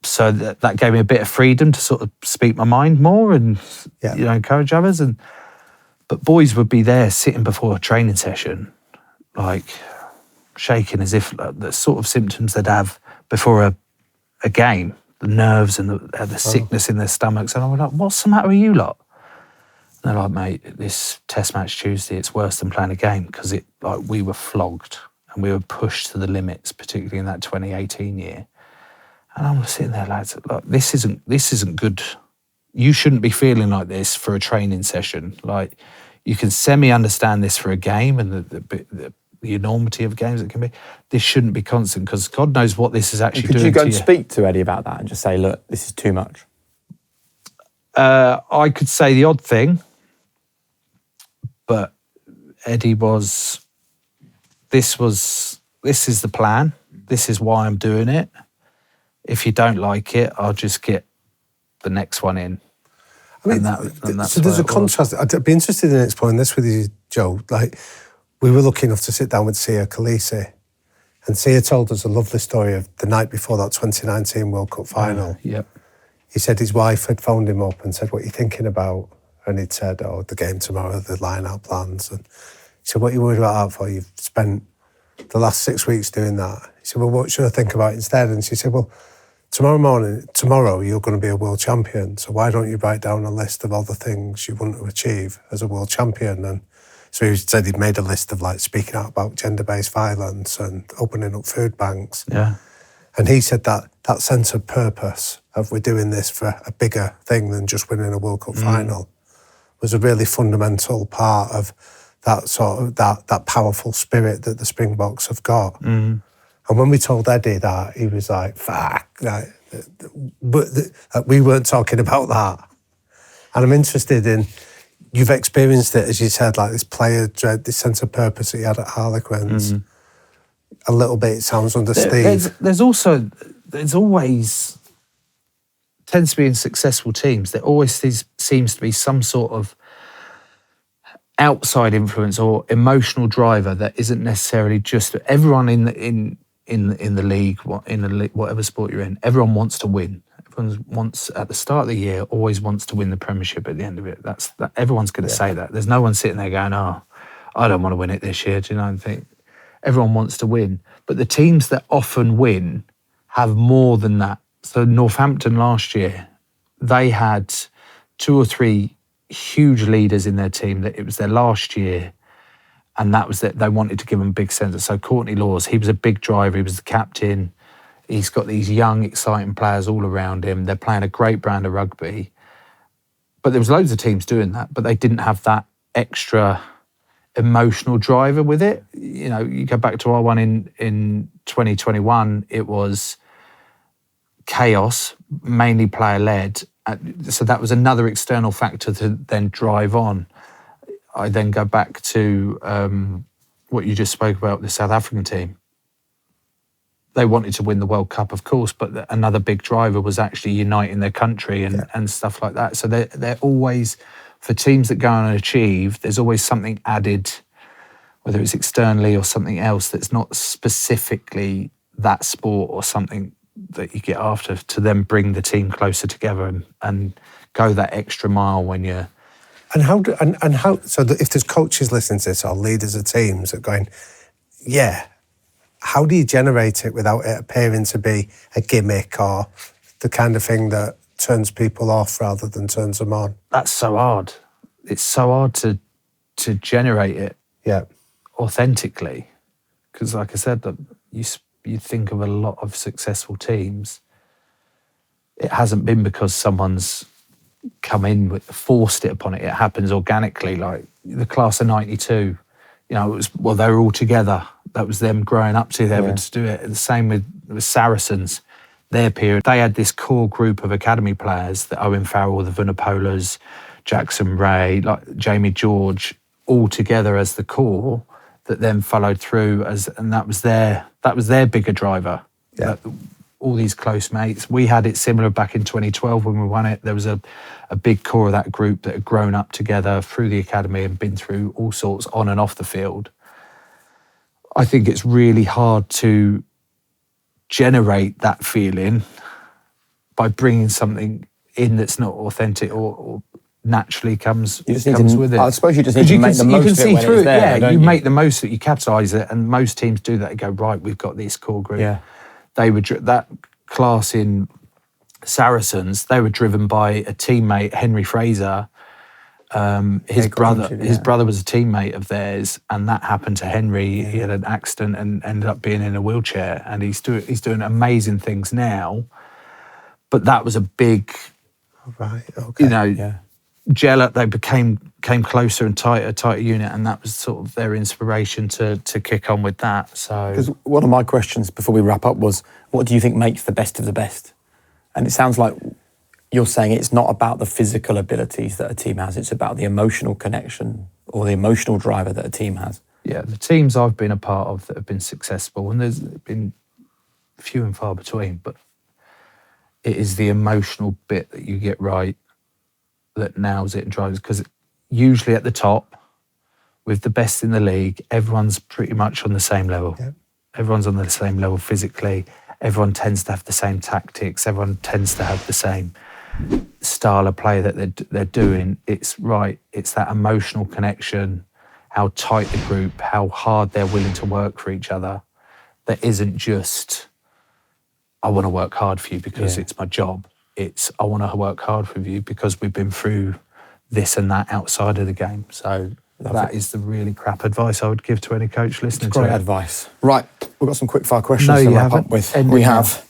So that gave me a bit of freedom to sort of speak my mind more and encourage others. But boys would be there sitting before a training session, like shaking as if the sort of symptoms they'd have before a game, the nerves and the sickness in their stomachs. And I was like, what's the matter with you lot? And they're like, mate, this test match Tuesday, it's worse than playing a game because we were flogged and we were pushed to the limits, particularly in that 2018 year. And I'm sitting there, lads, look, this isn't good. You shouldn't be feeling like this for a training session. Like, you can semi-understand this for a game and the enormity of games it can be. This shouldn't be constant because God knows what this is actually doing to you. Could you go and speak to Eddie about that and just say, look, this is too much? I could say the odd thing, but Eddie this is the plan. This is why I'm doing it. If you don't like it, I'll just get the next one in. I mean, so there's a contrast. I'd be interested in exploring this with you, Joe. Like, we were lucky enough to sit down with Sia Kolisi, and Sia told us a lovely story of the night before that 2019 World Cup final. Yep. He said his wife had phoned him up and said, what are you thinking about? And he'd said, the game tomorrow, the line-out plans. And he said, what are you worried about that for? You've spent the last 6 weeks doing that. He said, well, what should I think about instead? And she said, well, tomorrow you're going to be a world champion, so why don't you write down a list of all the things you want to achieve as a world champion? And so he said he'd made a list of like speaking out about gender-based violence and opening up food banks. Yeah. And he said that sense of purpose of we're doing this for a bigger thing than just winning a World Cup final was a really fundamental part of that sort of that powerful spirit that the Springboks have got. And when we told Eddie that, he was like, fuck, we weren't talking about that. And I'm interested in, you've experienced it, as you said, like this player dread, this sense of purpose that you had at Harlequins. A little bit, it sounds, under Steve. There's always, tends to be in successful teams, there always seems to be some sort of outside influence or emotional driver that isn't necessarily just everyone in the league, whatever sport you're in. Everyone wants to win. Everyone wants, at the start of the year, always wants to win the Premiership at the end of it. Everyone's going to say that. There's no one sitting there going, "Oh, I don't want to win it this year." Do you know? I think everyone wants to win, but the teams that often win have more than that. So Northampton last year, they had 2 or 3 huge leaders in their team that it was their last year, and that was that they wanted to give them big sense. So Courtney Laws, he was a big driver, he was the captain. He's got these young, exciting players all around him. They're playing a great brand of rugby. But there was loads of teams doing that, but they didn't have that extra emotional driver with it. You know, you go back to our one in 2021, it was chaos, mainly player-led. So that was another external factor to then drive on. I then go back to what you just spoke about, the South African team. They wanted to win the World Cup, of course, but another big driver was actually uniting their country and stuff like that. So they're always, for teams that go on and achieve, there's always something added, whether it's externally or something else that's not specifically that sport or something that you get after to then bring the team closer together and go that extra mile when you're... And how? So if there's coaches listening to this or leaders of teams that are going, yeah, how do you generate it without it appearing to be a gimmick or the kind of thing that turns people off rather than turns them on? That's so hard. It's so hard to generate it authentically. Because like I said, you think of a lot of successful teams. It hasn't been because someone's come in with forced it upon it. It happens organically. Like the class of 92, you know, they were all together. That was them growing up together to do it. The same with Saracens, their period. They had this core group of academy players, the Owen Farrell, the Vunipolas, Jackson Ray, like Jamie George, all together as the core that then followed through and that was their bigger driver. Yeah. All these close mates. We had it similar back in 2012 when we won it. There was a big core of that group that had grown up together through the academy and been through all sorts on and off the field. I think it's really hard to generate that feeling by bringing something in that's not authentic or naturally comes You just need comes to, with it. I suppose you just need 'Cause to make the most of it when it's there. Yeah, don't you make the most of it, you capitalise it, and most teams do that. They go, right, we've got this core group. Yeah. They were that class in Saracens. They were driven by a teammate, Henry Fraser. His brother was a teammate of theirs, and that happened to Henry. Yeah. He had an accident and ended up being in a wheelchair, and he's doing amazing things now. But that was a big, right? Okay. You know, they came closer and tighter unit, and that was sort of their inspiration to kick on with that. So, because one of my questions before we wrap up was, what do you think makes the best of the best? And it sounds like you're saying it's not about the physical abilities that a team has, it's about the emotional connection or the emotional driver that a team has. Yeah, the teams I've been a part of that have been successful, and there's been few and far between, but it is the emotional bit that you get right that nails it and drives, because usually at the top, with the best in the league, everyone's pretty much on the same level. Yeah. Everyone's on the same level physically. Everyone tends to have the same tactics. Everyone tends to have the same style of play that they're doing. It's right. It's that emotional connection, how tight the group, how hard they're willing to work for each other. That isn't just, I want to work hard for you because it's my job. It's, I want to work hard for you because we've been through this and that outside of the game. So that is the really crap advice I would give to any coach listening to it. Great advice. Right, we've got some quick fire questions to wrap up with. We have.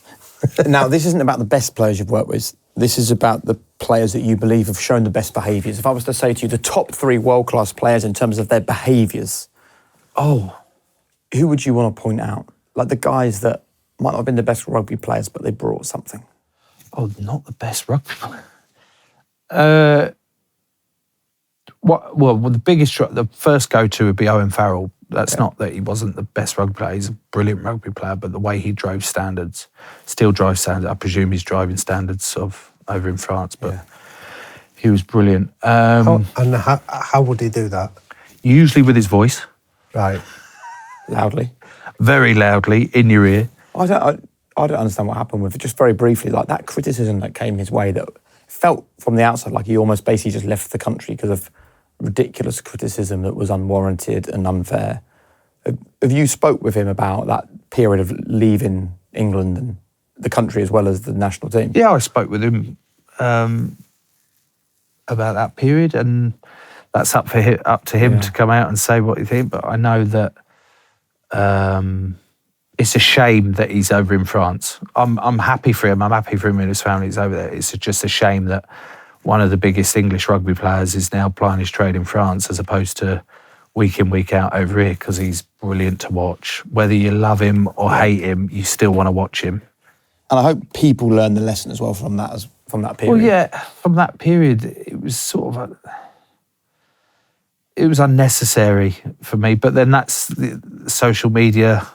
Now, this isn't about the best players you've worked with. This is about the players that you believe have shown the best behaviours. If I was to say to you the top 3 world-class players in terms of their behaviours, who would you want to point out? Like the guys that might not have been the best rugby players, but they brought something. Oh, not the best rugby player. The first go-to would be Owen Farrell. That's not that he wasn't the best rugby player. He's a brilliant rugby player, but the way he drove standards, still drives standards. I presume he's driving standards over in France, but he was brilliant. How would he do that? Usually with his voice. Right. Loudly. Very loudly, in your ear. I don't understand what happened with it. Just very briefly, like that criticism that came his way that felt from the outside like he almost basically just left the country because of ridiculous criticism that was unwarranted and unfair. Have you spoke with him about that period of leaving England and the country as well as the national team? Yeah, I spoke with him about that period, and that's up to him to come out and say what he thinks. But I know that it's a shame that he's over in France. I'm happy for him. I'm happy for him and his family's over there. It's just a shame that one of the biggest English rugby players is now plying his trade in France as opposed to week in, week out over here, because he's brilliant to watch. Whether you love him or hate him, you still want to watch him. And I hope people learn the lesson as well from that period. Well, yeah, from that period, it was sort of it was unnecessary for me. But then that's the social media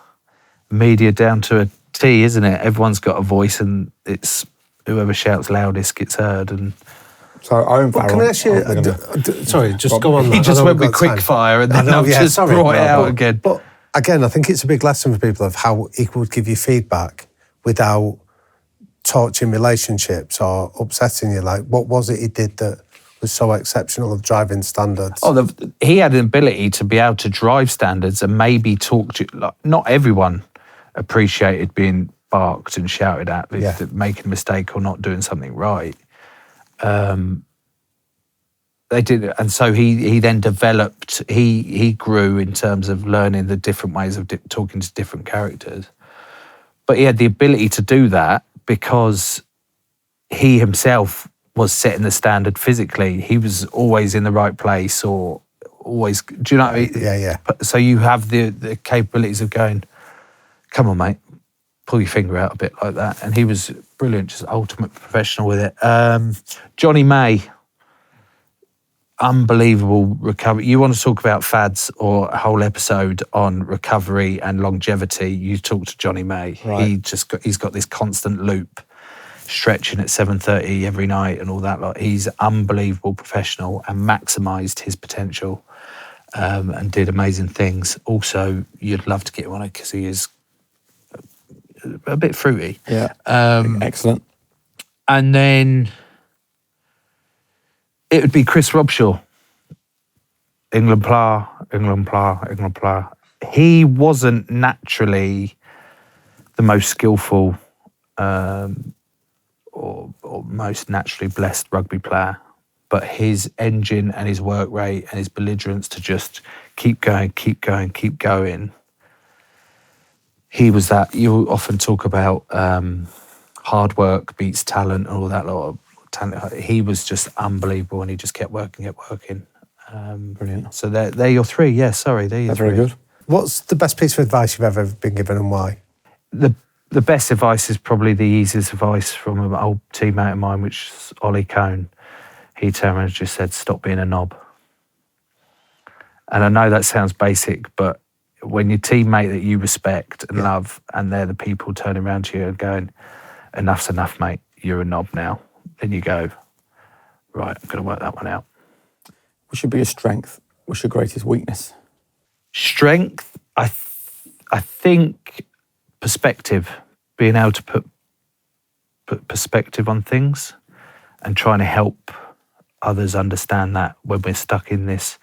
down to a T, isn't it? Everyone's got a voice, and it's whoever shouts loudest gets heard. And so Owen Farrell. Can I ask you? Sorry, just go on. He just went with quick fire, and then I've just brought it out again. But again, I think it's a big lesson for people of how he would give you feedback without torching relationships or upsetting you. Like, what was it he did that was so exceptional of driving standards? He had an ability to be able to drive standards and maybe talk to. Like, not everyone appreciated being barked and shouted at, making a mistake or not doing something right. They did, and so he then developed. He grew in terms of learning the different ways of talking to different characters. But he had the ability to do that because he himself was setting the standard physically. He was always in the right place, or always. Do you know what I mean? Yeah. So you have the capabilities of going, come on, mate, pull your finger out a bit like that. And he was brilliant, just ultimate professional with it. Johnny May, unbelievable recovery. You want to talk about fads or a whole episode on recovery and longevity, you talk to Johnny May. Right. He's got this constant loop, stretching at 7:30 every night and all that. Like, he's unbelievable professional and maximised his potential and did amazing things. Also, you'd love to get him on it because he is a bit fruity. Yeah, excellent. And then it would be Chris Robshaw. England player. He wasn't naturally the most skillful or most naturally blessed rugby player, but his engine and his work rate and his belligerence to just keep going. He was that. You often talk about hard work beats talent and all that lot of talent. He was just unbelievable, and he just kept working. Brilliant. So they're your three. Yeah, sorry, they're your That's three. very good. What's the best piece of advice you've ever been given and why? The best advice is probably the easiest advice from an old teammate of mine, which is Ollie Cohn. He turned around and just said, "Stop being a knob." And I know that sounds basic, but when your teammate that you respect and love, and they're the people turning around to you and going, "Enough's enough, mate. You're a knob now," then you go, "Right, I'm going to work that one out." What's your biggest strength? What's your greatest weakness? Strength, I think perspective, being able to put perspective on things and trying to help others understand that when we're stuck in this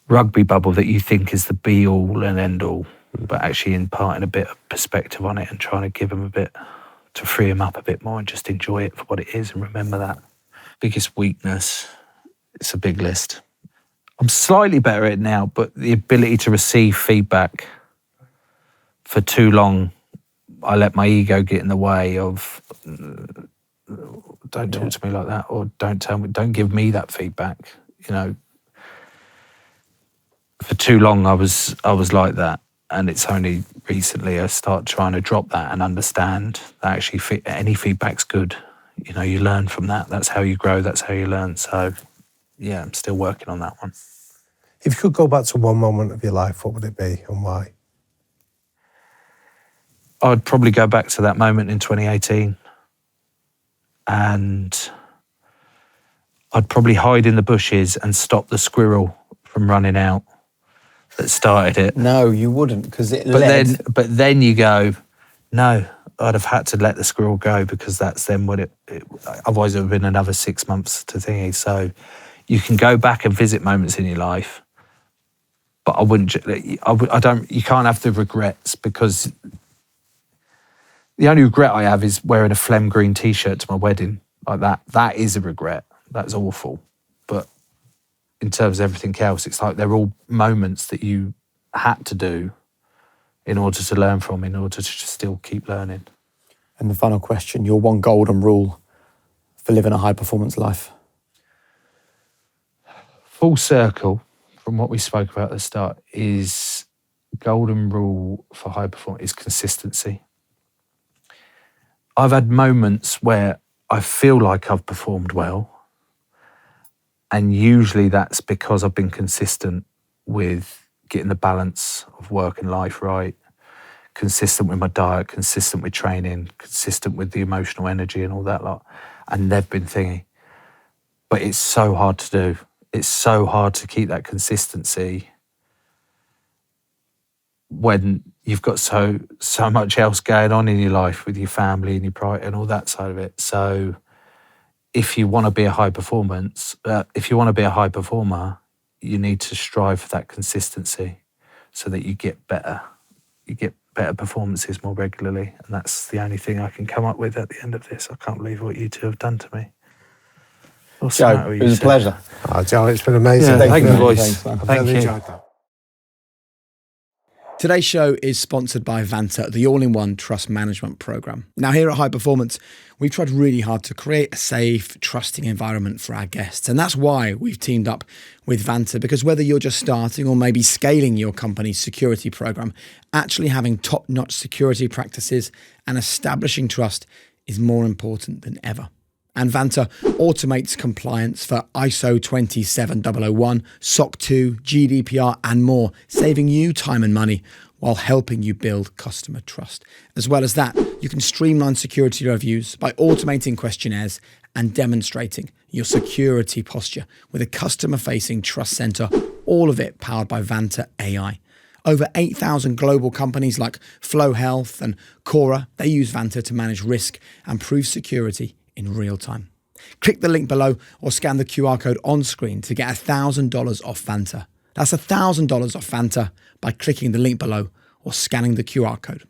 rugby bubble that you think is the be all and end all, but actually imparting a bit of perspective on it and trying to give them a bit, to free them up a bit more and just enjoy it for what it is and remember that. Biggest weakness, it's a big list. I'm slightly better at it now, but the ability to receive feedback, for too long, I let my ego get in the way of, don't talk to me like that, or don't give me that feedback. You know, for too long I was like that, and it's only recently I start trying to drop that and understand that actually any feedback's good. You know, you learn from that. That's how you grow. That's how you learn. So, yeah, I'm still working on that one. If you could go back to one moment of your life, what would it be and why? I'd probably go back to that moment in 2018, and I'd probably hide in the bushes and stop the squirrel from running out that started it. No, you wouldn't, because it But then you go, no, I'd have had to let the squirrel go, because that's then what otherwise it would have been another 6 months to thingy. So you can go back and visit moments in your life, but I wouldn't. You can't have the regrets, because the only regret I have is wearing a phlegm green T-shirt to my wedding. Like that. That is a regret. That's awful. But in terms of everything else, it's like they're all moments that you had to do in order to learn from, in order to just still keep learning. And the final question, your one golden rule for living a high performance life? Full circle from what we spoke about at the start is golden rule for high performance is consistency. I've had moments where I feel like I've performed well, and usually that's because I've been consistent with getting the balance of work and life right, consistent with my diet, consistent with training, consistent with the emotional energy and all that lot. And they've been thingy. But it's so hard to do. It's so hard to keep that consistency when you've got so much else going on in your life with your family and your pride and all that side of it. So if you want to be a high performer, you need to strive for that consistency so that you get better. You get better performances more regularly. And that's the only thing I can come up with at the end of this. I can't believe what you two have done to me. Joe, it was a pleasure. Oh, Joe, it's been amazing. Yeah, thank you, boys. Thanks, man. Thank you. Enjoyed that. Today's show is sponsored by Vanta, the all-in-one trust management program. Now, here at High Performance, we've tried really hard to create a safe, trusting environment for our guests. And that's why we've teamed up with Vanta, because whether you're just starting or maybe scaling your company's security program, actually having top-notch security practices and establishing trust is more important than ever. And Vanta automates compliance for ISO 27001, SOC 2, GDPR and more, saving you time and money while helping you build customer trust. As well as that, you can streamline security reviews by automating questionnaires and demonstrating your security posture with a customer-facing trust center, all of it powered by Vanta AI. Over 8,000 global companies like Flow Health and Cora, they use Vanta to manage risk and prove security in real time. Click the link below or scan the QR code on screen to get $1,000 off Fanta. That's $1,000 off Fanta by clicking the link below or scanning the QR code.